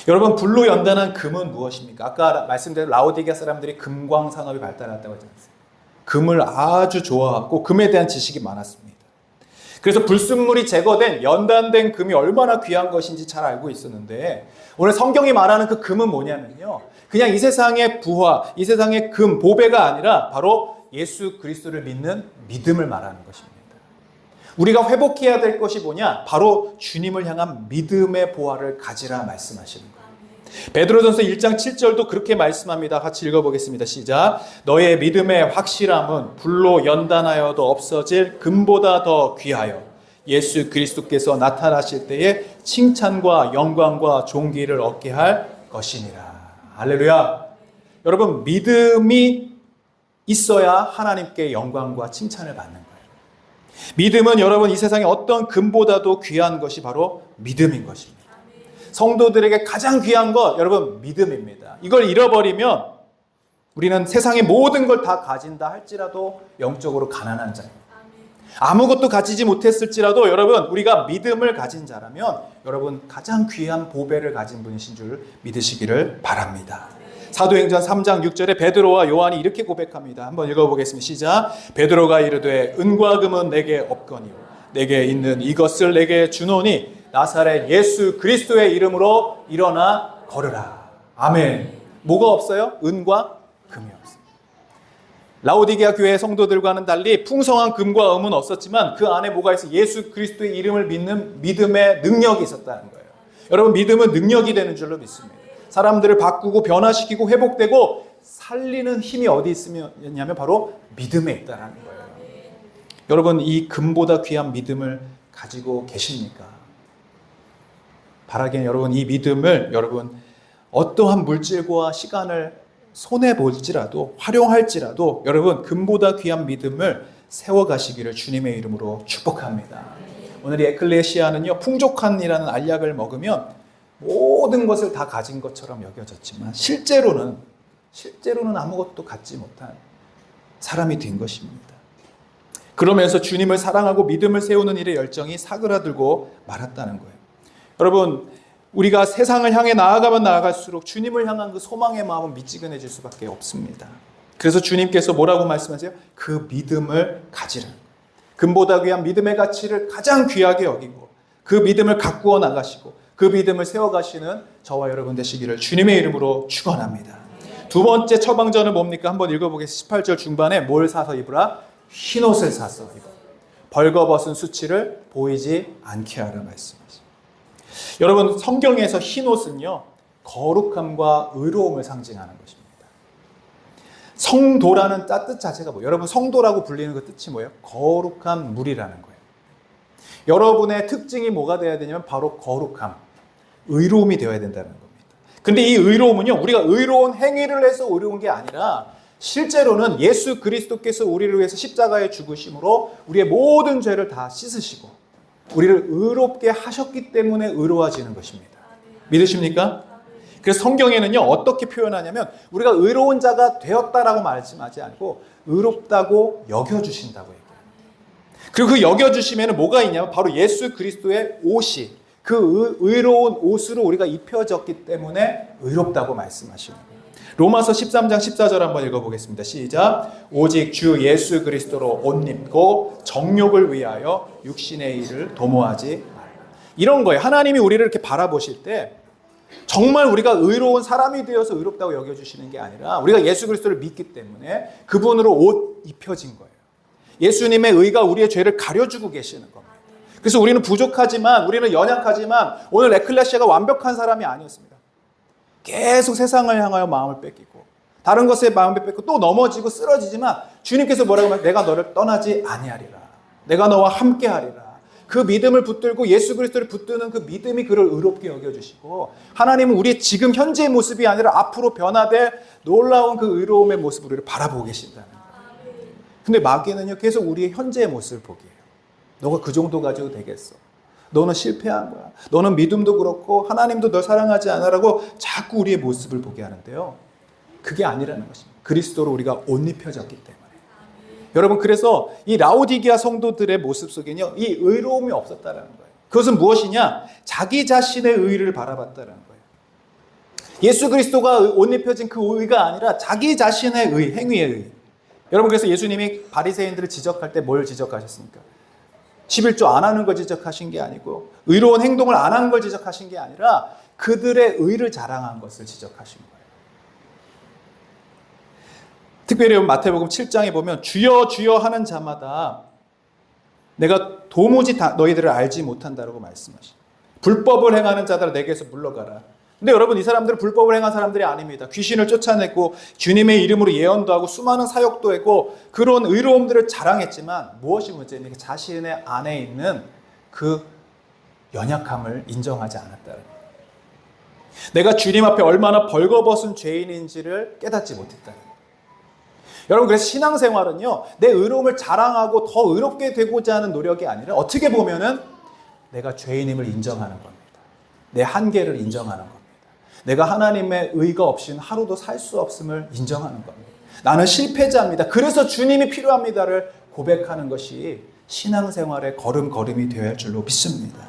A: 여러분, 불로 연단한 금은 무엇입니까? 아까 말씀드린 라오디게아 사람들이 금광 산업이 발달했다고 했잖아요. 금을 아주 좋아하고 금에 대한 지식이 많았습니다. 그래서 불순물이 제거된 연단된 금이 얼마나 귀한 것인지 잘 알고 있었는데 오늘 성경이 말하는 그 금은 뭐냐면요, 그냥 이 세상의 부화, 이 세상의 금, 보배가 아니라 바로 예수 그리스도를 믿는 믿음을 말하는 것입니다. 우리가 회복해야 될 것이 뭐냐? 바로 주님을 향한 믿음의 보화를 가지라 말씀하시는 거예요. 베드로전서 1장 7절도 그렇게 말씀합니다. 같이 읽어보겠습니다. 시작. 너의 믿음의 확실함은 불로 연단하여도 없어질 금보다 더 귀하여 예수 그리스도께서 나타나실 때에 칭찬과 영광과 존귀를 얻게 할 것이니라. 할렐루야. 여러분, 믿음이 있어야 하나님께 영광과 칭찬을 받는 거예요. 믿음은 여러분 이 세상에 어떤 금보다도 귀한 것이 바로 믿음인 것입니다. 성도들에게 가장 귀한 것 여러분 믿음입니다. 이걸 잃어버리면 우리는 세상의 모든 걸 다 가진다 할지라도 영적으로 가난한 자예요. 아무것도 가지지 못했을지라도 여러분 우리가 믿음을 가진 자라면 여러분 가장 귀한 보배를 가진 분이신 줄 믿으시기를 바랍니다. 사도행전 3장 6절에 베드로와 요한이 이렇게 고백합니다. 한번 읽어보겠습니다. 시작. 베드로가 이르되 은과 금은 내게 없거니와 내게 있는 이것을 내게 주노니 나사렛 예수 그리스도의 이름으로 일어나 걸으라. 아멘. 뭐가 없어요? 은과 금이 없어요. 라오디게아 교회 성도들과는 달리 풍성한 금과 음은 없었지만 그 안에 뭐가 있어요? 예수 그리스도의 이름을 믿는 믿음의 능력이 있었다는 거예요. 여러분 믿음은 능력이 되는 줄로 믿습니다. 사람들을 바꾸고 변화시키고 회복되고 살리는 힘이 어디 있으냐면 바로 믿음에 있다는 거예요. 여러분 이 금보다 귀한 믿음을 가지고 계십니까? 바라기엔 여러분 이 믿음을 여러분 어떠한 물질과 시간을 손해볼지라도 활용할지라도 여러분 금보다 귀한 믿음을 세워가시기를 주님의 이름으로 축복합니다. 오늘 이 에클레시아는요 풍족한이라는 알약을 먹으면 모든 것을 다 가진 것처럼 여겨졌지만 실제로는 아무것도 갖지 못한 사람이 된 것입니다. 그러면서 주님을 사랑하고 믿음을 세우는 일에 열정이 사그라들고 말았다는 거예요. 여러분 우리가 세상을 향해 나아가면 나아갈수록 주님을 향한 그 소망의 마음은 미지근해질 수밖에 없습니다. 그래서 주님께서 뭐라고 말씀하세요? 그 믿음을 가지라. 금보다 귀한 믿음의 가치를 가장 귀하게 여기고 그 믿음을 가꾸어 나가시고 그 믿음을 세워가시는 저와 여러분 되시기를 주님의 이름으로 축원합니다. 두 번째 처방전은 뭡니까? 한번 읽어보겠습니다. 18절 중반에 뭘 사서 입으라? 흰옷을 사서 입어 벌거벗은 수치를 보이지 않게 하라 말씀하십니다. 여러분 성경에서 흰옷은요 거룩함과 의로움을 상징하는 것입니다. 성도라는 뜻 자체가 뭐예요? 여러분 성도라고 불리는 그 뜻이 뭐예요? 거룩한 물이라는 거예요. 여러분의 특징이 뭐가 되어야 되냐면 바로 거룩함, 의로움이 되어야 된다는 겁니다. 근데 이 의로움은요 우리가 의로운 행위를 해서 의로운 게 아니라 실제로는 예수 그리스도께서 우리를 위해서 십자가에 죽으심으로 우리의 모든 죄를 다 씻으시고 우리를 의롭게 하셨기 때문에 의로워지는 것입니다. 믿으십니까? 그래서 성경에는요 어떻게 표현하냐면 우리가 의로운 자가 되었다라고 말씀하지 않고 의롭다고 여겨주신다고 얘기해요. 그리고 그 여겨주심에는 뭐가 있냐면 바로 예수 그리스도의 옷이 그 의로운 옷으로 우리가 입혀졌기 때문에 의롭다고 말씀하시는 거예요. 로마서 13장 14절 한번 읽어보겠습니다. 시작. 오직 주 예수 그리스도로 옷 입고 정욕을 위하여 육신의 일을 도모하지 말라. 이런 거예요. 하나님이 우리를 이렇게 바라보실 때 정말 우리가 의로운 사람이 되어서 의롭다고 여겨주시는 게 아니라 우리가 예수 그리스도를 믿기 때문에 그분으로 옷 입혀진 거예요. 예수님의 의가 우리의 죄를 가려주고 계시는 겁니다. 그래서 우리는 부족하지만, 우리는 연약하지만 오늘 에클레시아가 완벽한 사람이 아니었습니다. 계속 세상을 향하여 마음을 뺏기고 다른 것에 마음을 뺏고 또 넘어지고 쓰러지지만 주님께서 뭐라고 하면 내가 너를 떠나지 아니하리라. 내가 너와 함께하리라. 그 믿음을 붙들고 예수 그리스도를 붙드는 그 믿음이 그를 의롭게 여겨주시고 하나님은 우리의 지금 현재의 모습이 아니라 앞으로 변화될 놀라운 그 의로움의 모습을 우리를 바라보고 계신다는 거예요. 근데 마귀는요 계속 우리의 현재의 모습을 보게 해요. 너가 그 정도 가지고 되겠어. 너는 실패한 거야. 너는 믿음도 그렇고 하나님도 널 사랑하지 않아라고 자꾸 우리의 모습을 보게 하는데요. 그게 아니라는 것입니다. 그리스도로 우리가 옷 입혀졌기 때문에. 여러분 그래서 이 라오디게아 성도들의 모습 속에는요 이 의로움이 없었다는 거예요. 그것은 무엇이냐? 자기 자신의 의를 바라봤다는 거예요. 예수 그리스도가 옷 입혀진 그 의가 아니라 자기 자신의 의, 행위의 의. 여러분 그래서 예수님이 바리새인들을 지적할 때 뭘 지적하셨습니까? 11조 안 하는 걸 지적하신 게 아니고 의로운 행동을 안 한 걸 지적하신 게 아니라 그들의 의를 자랑한 것을 지적하신 거예요. 특별히 마태복음 7장에 보면 주여 주여 하는 자마다 내가 도무지 너희들을 알지 못한다라고 말씀하시죠. 불법을 행하는 자들아 내게서 물러가라. 근데 여러분 이 사람들은 불법을 행한 사람들이 아닙니다. 귀신을 쫓아내고 주님의 이름으로 예언도 하고 수많은 사역도 하고 그런 의로움들을 자랑했지만 무엇이 문제입니까? 자신의 안에 있는 그 연약함을 인정하지 않았다는 거예요. 내가 주님 앞에 얼마나 벌거벗은 죄인인지를 깨닫지 못했다는 거예요. 여러분 그래서 신앙생활은요 내 의로움을 자랑하고 더 의롭게 되고자 하는 노력이 아니라 어떻게 보면은 내가 죄인임을 인정하는 겁니다. 내 한계를 인정하는 겁니다. 내가 하나님의 의가 없이는 하루도 살 수 없음을 인정하는 겁니다. 나는 실패자입니다. 그래서 주님이 필요합니다를 고백하는 것이 신앙생활의 걸음걸음이 되어야 할 줄로 믿습니다.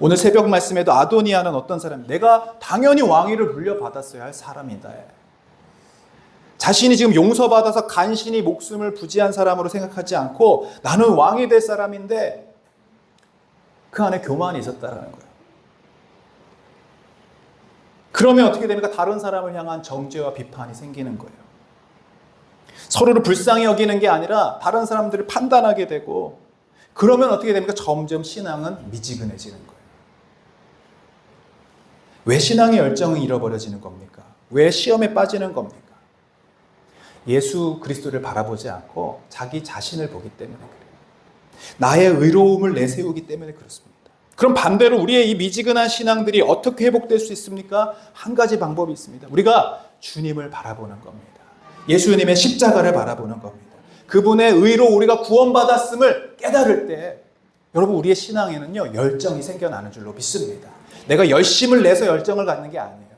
A: 오늘 새벽 말씀에도 아도니아는 어떤 사람? 내가 당연히 왕위를 물려받았어야 할 사람이다. 자신이 지금 용서받아서 간신히 목숨을 부지한 사람으로 생각하지 않고 나는 왕이 될 사람인데 그 안에 교만이 있었다는 거예요. 그러면 어떻게 됩니까? 다른 사람을 향한 정죄와 비판이 생기는 거예요. 서로를 불쌍히 여기는 게 아니라 다른 사람들을 판단하게 되고 그러면 어떻게 됩니까? 점점 신앙은 미지근해지는 거예요. 왜 신앙의 열정이 잃어버려지는 겁니까? 왜 시험에 빠지는 겁니까? 예수 그리스도를 바라보지 않고 자기 자신을 보기 때문에 그래요. 나의 의로움을 내세우기 때문에 그렇습니다. 그럼 반대로 우리의 이 미지근한 신앙들이 어떻게 회복될 수 있습니까? 한 가지 방법이 있습니다. 우리가 주님을 바라보는 겁니다. 예수님의 십자가를 바라보는 겁니다. 그분의 의로 우리가 구원받았음을 깨달을 때 여러분 우리의 신앙에는요 열정이 생겨나는 줄로 믿습니다. 내가 열심을 내서 열정을 갖는 게 아니에요.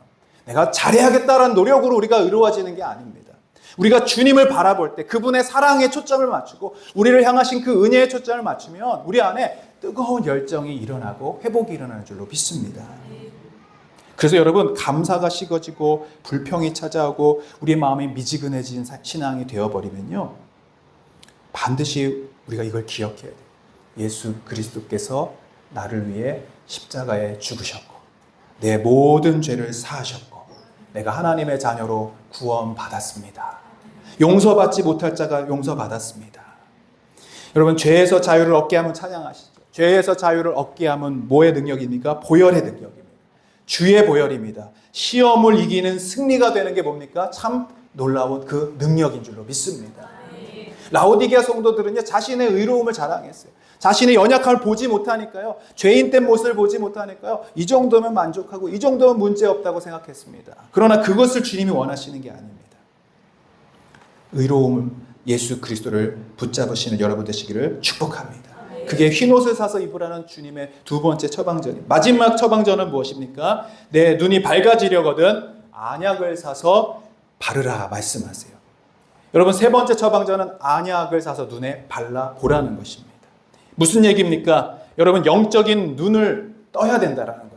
A: 내가 잘해야겠다라는 노력으로 우리가 의로워지는 게 아닙니다. 우리가 주님을 바라볼 때 그분의 사랑에 초점을 맞추고 우리를 향하신 그 은혜에 초점을 맞추면 우리 안에 뜨거운 열정이 일어나고 회복이 일어나는 줄로 믿습니다. 그래서 여러분 감사가 식어지고 불평이 찾아오고 우리의 마음이 미지근해진 신앙이 되어버리면요 반드시 우리가 이걸 기억해야 돼요. 예수 그리스도께서 나를 위해 십자가에 죽으셨고 내 모든 죄를 사하셨고 내가 하나님의 자녀로 구원받았습니다. 용서받지 못할 자가 용서받았습니다. 여러분 죄에서 자유를 얻게 하면 찬양하시죠. 죄에서 자유를 얻게 하면 뭐의 능력입니까? 보혈의 능력입니다. 주의 보혈입니다. 시험을 이기는 승리가 되는 게 뭡니까? 참 놀라운 그 능력인 줄로 믿습니다. 라오디게아 성도들은요 자신의 의로움을 자랑했어요. 자신의 연약함을 보지 못하니까요. 죄인된 모습을 보지 못하니까요. 이 정도면 만족하고 이 정도면 문제없다고 생각했습니다. 그러나 그것을 주님이 원하시는 게 아닙니다. 의로움을 예수 그리스도를 붙잡으시는 여러분 되시기를 축복합니다. 그게 흰옷을 사서 입으라는 주님의 두 번째 처방전입니다. 마지막 처방전은 무엇입니까? 내 눈이 밝아지려거든 안약을 사서 바르라 말씀하세요. 여러분 세 번째 처방전은 안약을 사서 눈에 발라 보라는 것입니다. 무슨 얘기입니까? 여러분, 영적인 눈을 떠야 된다라는 거예요.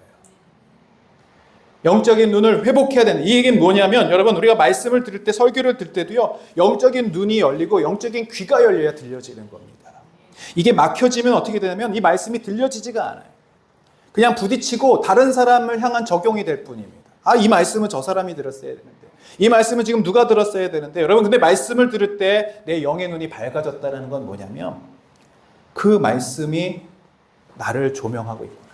A: 영적인 눈을 회복해야 된다. 이 얘기는 뭐냐면 여러분, 우리가 말씀을 들을 때, 설교를 들을 때도요, 영적인 눈이 열리고 영적인 귀가 열려야 들려지는 겁니다. 이게 막혀지면 어떻게 되냐면 이 말씀이 들려지지가 않아요. 그냥 부딪히고 다른 사람을 향한 적용이 될 뿐입니다. 아, 이 말씀은 저 사람이 들었어야 되는데, 이 말씀은 지금 누가 들었어야 되는데. 여러분, 근데 말씀을 들을 때 내 영의 눈이 밝아졌다는 건 뭐냐면 그 말씀이 나를 조명하고 있구나,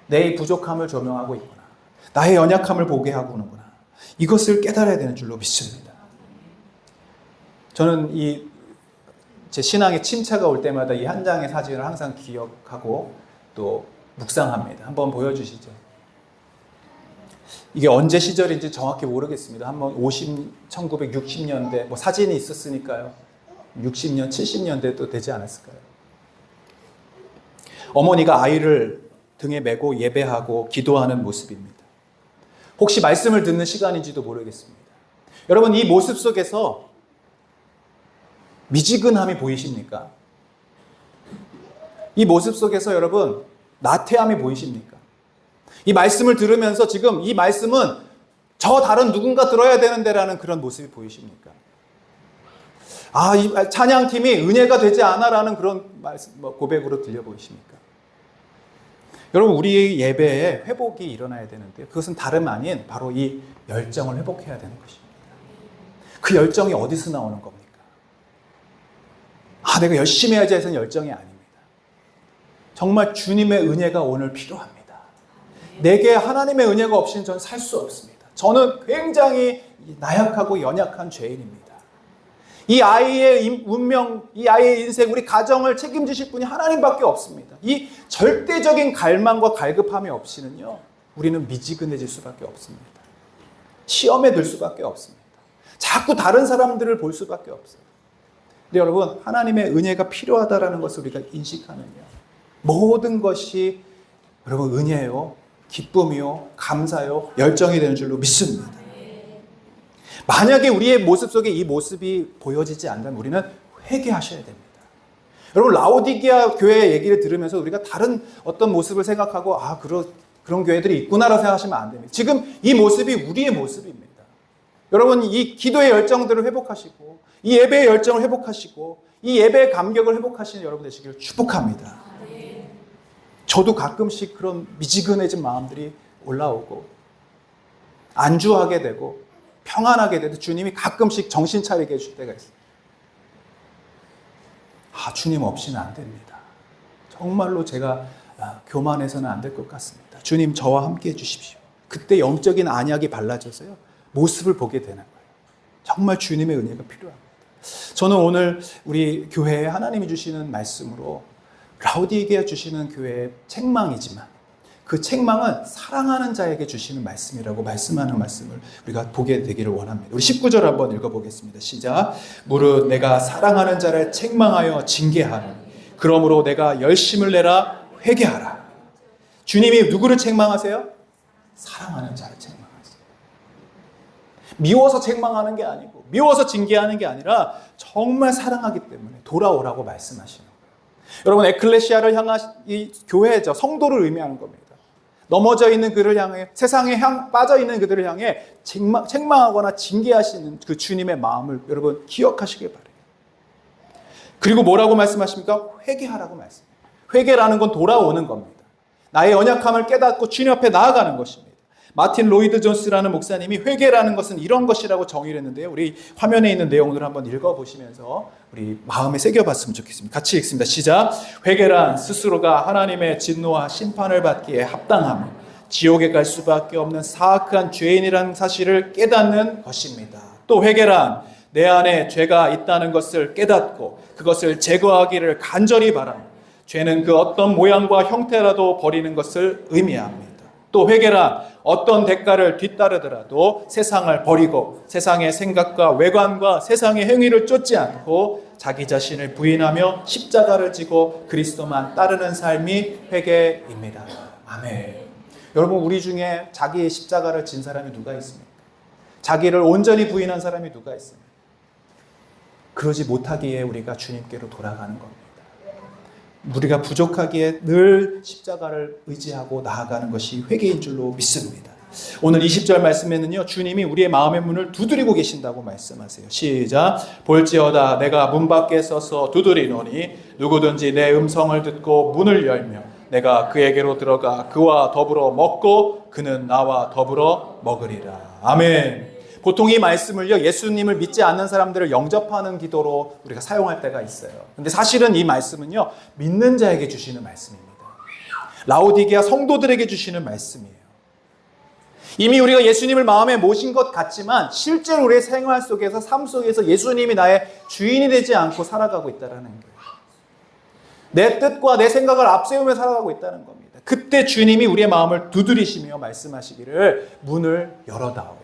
A: 내 부족함을 조명하고 있구나, 나의 연약함을 보게 하고는구나, 이것을 깨달아야 되는 줄로 믿습니다. 저는 제 신앙의 침체가 올 때마다 이 한 장의 사진을 항상 기억하고 또 묵상합니다. 한번 보여주시죠. 이게 언제 시절인지 정확히 모르겠습니다. 한번 1960년대 뭐 사진이 있었으니까요. 60년, 70년대도 되지 않았을까요? 어머니가 아이를 등에 메고 예배하고 기도하는 모습입니다. 혹시 말씀을 듣는 시간인지도 모르겠습니다. 여러분, 이 모습 속에서 미지근함이 보이십니까? 이 모습 속에서 여러분, 나태함이 보이십니까? 이 말씀을 들으면서 지금 이 말씀은 저 다른 누군가 들어야 되는데라는 그런 모습이 보이십니까? 아, 이 찬양팀이 은혜가 되지 않아라는 그런 고백으로 들려 보이십니까? 여러분, 우리의 예배에 회복이 일어나야 되는데 그것은 다름 아닌 바로 이 열정을 회복해야 되는 것입니다. 그 열정이 어디서 나오는 겁니까? 아, 내가 열심히 해야지 해서는 열정이 아닙니다. 정말 주님의 은혜가 오늘 필요합니다. 내게 하나님의 은혜가 없이는 저는 살 수 없습니다. 저는 굉장히 나약하고 연약한 죄인입니다. 이 아이의 운명, 이 아이의 인생, 우리 가정을 책임지실 분이 하나님밖에 없습니다. 이 절대적인 갈망과 갈급함이 없이는요, 우리는 미지근해질 수밖에 없습니다. 시험에 들 수밖에 없습니다. 자꾸 다른 사람들을 볼 수밖에 없어요. 근데 여러분, 하나님의 은혜가 필요하다는 것을 우리가 인식하면요, 모든 것이 여러분 은혜요, 기쁨이요, 감사요, 열정이 되는 줄로 믿습니다. 만약에 우리의 모습 속에 이 모습이 보여지지 않는다면 우리는 회개하셔야 됩니다. 여러분, 라오디게아 교회 얘기를 들으면서 우리가 다른 어떤 모습을 생각하고 그런 교회들이 있구나라고 생각하시면 안 됩니다. 지금 이 모습이 우리의 모습입니다. 여러분, 이 기도의 열정들을 회복하시고 이 예배의 열정을 회복하시고 이 예배의 감격을 회복하시는 여러분 되시기를 축복합니다. 저도 가끔씩 그런 미지근해진 마음들이 올라오고 안주하게 되고 평안하게 되도 주님이 가끔씩 정신 차리게 해줄 때가 있어요. 주님 없이는 안 됩니다. 정말로 제가 교만해서는 안 될 것 같습니다. 주님, 저와 함께 해주십시오. 그때 영적인 안약이 발라져서요, 모습을 보게 되는 거예요. 정말 주님의 은혜가 필요합니다. 저는 오늘 우리 교회에 하나님이 주시는 말씀으로 라오디게아 주시는 교회의 책망이지만 그 책망은 사랑하는 자에게 주시는 말씀이라고 말씀하는 말씀을 우리가 보게 되기를 원합니다. 우리 19절 한번 읽어보겠습니다. 시작. 무릇 내가 사랑하는 자를 책망하여 징계하노니 그러므로 내가 열심을 내라 회개하라. 주님이 누구를 책망하세요? 사랑하는 자를 책망하세요. 미워서 책망하는 게 아니고 미워서 징계하는 게 아니라 정말 사랑하기 때문에 돌아오라고 말씀하시는 거예요. 여러분, 에클레시아를 향한 이 교회죠. 성도를 의미하는 겁니다. 넘어져 있는 그를 향해, 세상에 빠져 있는 그들을 향해 책망하거나 징계하시는 그 주님의 마음을 여러분 기억하시길 바래요. 그리고 뭐라고 말씀하십니까? 회개하라고 말씀해요. 회개라는 건 돌아오는 겁니다. 나의 연약함을 깨닫고 주님 앞에 나아가는 것입니다. 마틴 로이드 존스라는 목사님이 회개라는 것은 이런 것이라고 정의를 했는데요. 우리 화면에 있는 내용들을 한번 읽어보시면서 우리 마음에 새겨봤으면 좋겠습니다. 같이 읽습니다. 시작. 회개란 스스로가 하나님의 진노와 심판을 받기에 합당하며 지옥에 갈 수밖에 없는 사악한 죄인이라는 사실을 깨닫는 것입니다. 또 회개란 내 안에 죄가 있다는 것을 깨닫고 그것을 제거하기를 간절히 바라며 죄는 그 어떤 모양과 형태라도 버리는 것을 의미합니다. 또 회개란 어떤 대가를 뒤따르더라도 세상을 버리고 세상의 생각과 외관과 세상의 행위를 쫓지 않고 자기 자신을 부인하며 십자가를 지고 그리스도만 따르는 삶이 회개입니다. 아멘. 여러분, 우리 중에 자기의 십자가를 진 사람이 누가 있습니까? 자기를 온전히 부인한 사람이 누가 있습니까? 그러지 못하기에 우리가 주님께로 돌아가는 겁니다. 우리가 부족하기에 늘 십자가를 의지하고 나아가는 것이 회개인 줄로 믿습니다. 오늘 20절 말씀에는요, 주님이 우리의 마음의 문을 두드리고 계신다고 말씀하세요. 시작. 볼지어다 내가 문 밖에 서서 두드리노니 누구든지 내 음성을 듣고 문을 열며 내가 그에게로 들어가 그와 더불어 먹고 그는 나와 더불어 먹으리라. 아멘. 보통 이 말씀을요, 예수님을 믿지 않는 사람들을 영접하는 기도로 우리가 사용할 때가 있어요. 근데 사실은 이 말씀은요, 믿는 자에게 주시는 말씀입니다. 라오디게아 성도들에게 주시는 말씀이에요. 이미 우리가 예수님을 마음에 모신 것 같지만 실제로 우리의 생활 속에서, 삶 속에서 예수님이 나의 주인이 되지 않고 살아가고 있다는 거예요. 내 뜻과 내 생각을 앞세우며 살아가고 있다는 겁니다. 그때 주님이 우리의 마음을 두드리시며 말씀하시기를 문을 열어다오.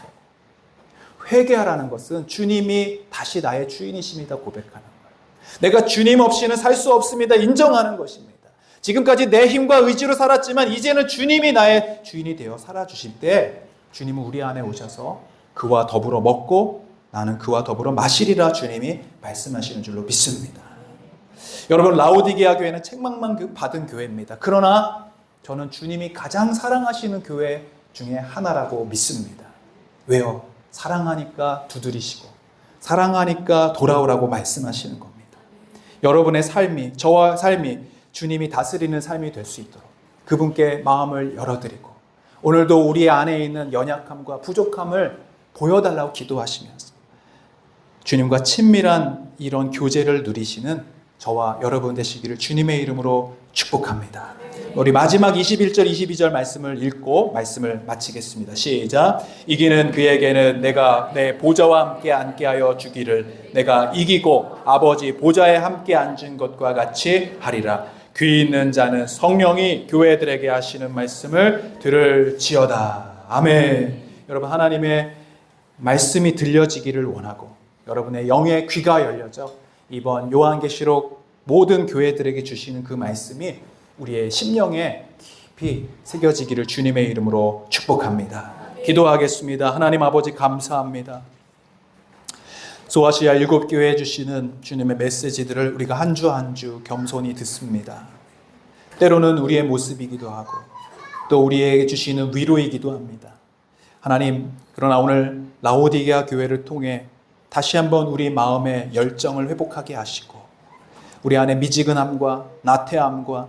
A: 회개하라는 것은 주님이 다시 나의 주인이십니다 고백하는 거예요. 내가 주님 없이는 살 수 없습니다 인정하는 것입니다. 지금까지 내 힘과 의지로 살았지만 이제는 주님이 나의 주인이 되어 살아주실 때 주님은 우리 안에 오셔서 그와 더불어 먹고 나는 그와 더불어 마시리라 주님이 말씀하시는 줄로 믿습니다. 여러분, 라오디게아 교회는 책망만 받은 교회입니다. 그러나 저는 주님이 가장 사랑하시는 교회 중에 하나라고 믿습니다. 왜요? 사랑하니까 두드리시고 사랑하니까 돌아오라고 말씀하시는 겁니다. 여러분의 삶이, 저와 삶이 주님이 다스리는 삶이 될 수 있도록 그분께 마음을 열어드리고 오늘도 우리 안에 있는 연약함과 부족함을 보여달라고 기도하시면서 주님과 친밀한 이런 교제를 누리시는 저와 여러분 되시기를 주님의 이름으로 축복합니다. 우리 마지막 21절 22절 말씀을 읽고 말씀을 마치겠습니다. 시작. 이기는 그에게는 내가 내 보좌와 함께 앉게 하여 주기를 내가 이기고 아버지 보좌에 함께 앉은 것과 같이 하리라. 귀 있는 자는 성령이 교회들에게 하시는 말씀을 들을지어다. 아멘. 여러분, 하나님의 말씀이 들려지기를 원하고 여러분의 영의 귀가 열려져 이번 요한계시록 모든 교회들에게 주시는 그 말씀이 우리의 심령에 깊이 새겨지기를 주님의 이름으로 축복합니다. 기도하겠습니다. 하나님 아버지 감사합니다. 소아시아 7교회에 주시는 주님의 메시지들을 우리가 한 주 한 주 겸손히 듣습니다. 때로는 우리의 모습이기도 하고 또 우리에게 주시는 위로이기도 합니다. 하나님, 그러나 오늘 라오디게아 교회를 통해 다시 한번 우리 마음의 열정을 회복하게 하시고 우리 안에 미지근함과 나태함과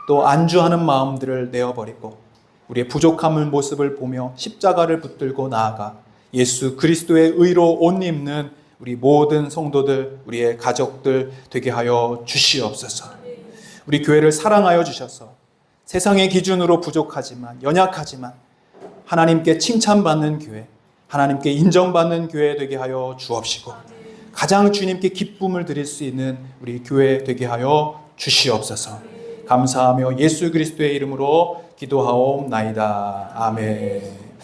A: 또 안주하는 마음들을 내어버리고 우리의 부족함의 모습을 보며 십자가를 붙들고 나아가 예수 그리스도의 의로 옷 입는 우리 모든 성도들, 우리의 가족들 되게 하여 주시옵소서. 우리 교회를 사랑하여 주셔서 세상의 기준으로 부족하지만 연약하지만 하나님께 칭찬받는 교회, 하나님께 인정받는 교회 되게 하여 주옵시고 가장 주님께 기쁨을 드릴 수 있는 우리 교회 되게 하여 주시옵소서. 감사하며 예수 그리스도의 이름으로 기도하옵나이다. 아멘.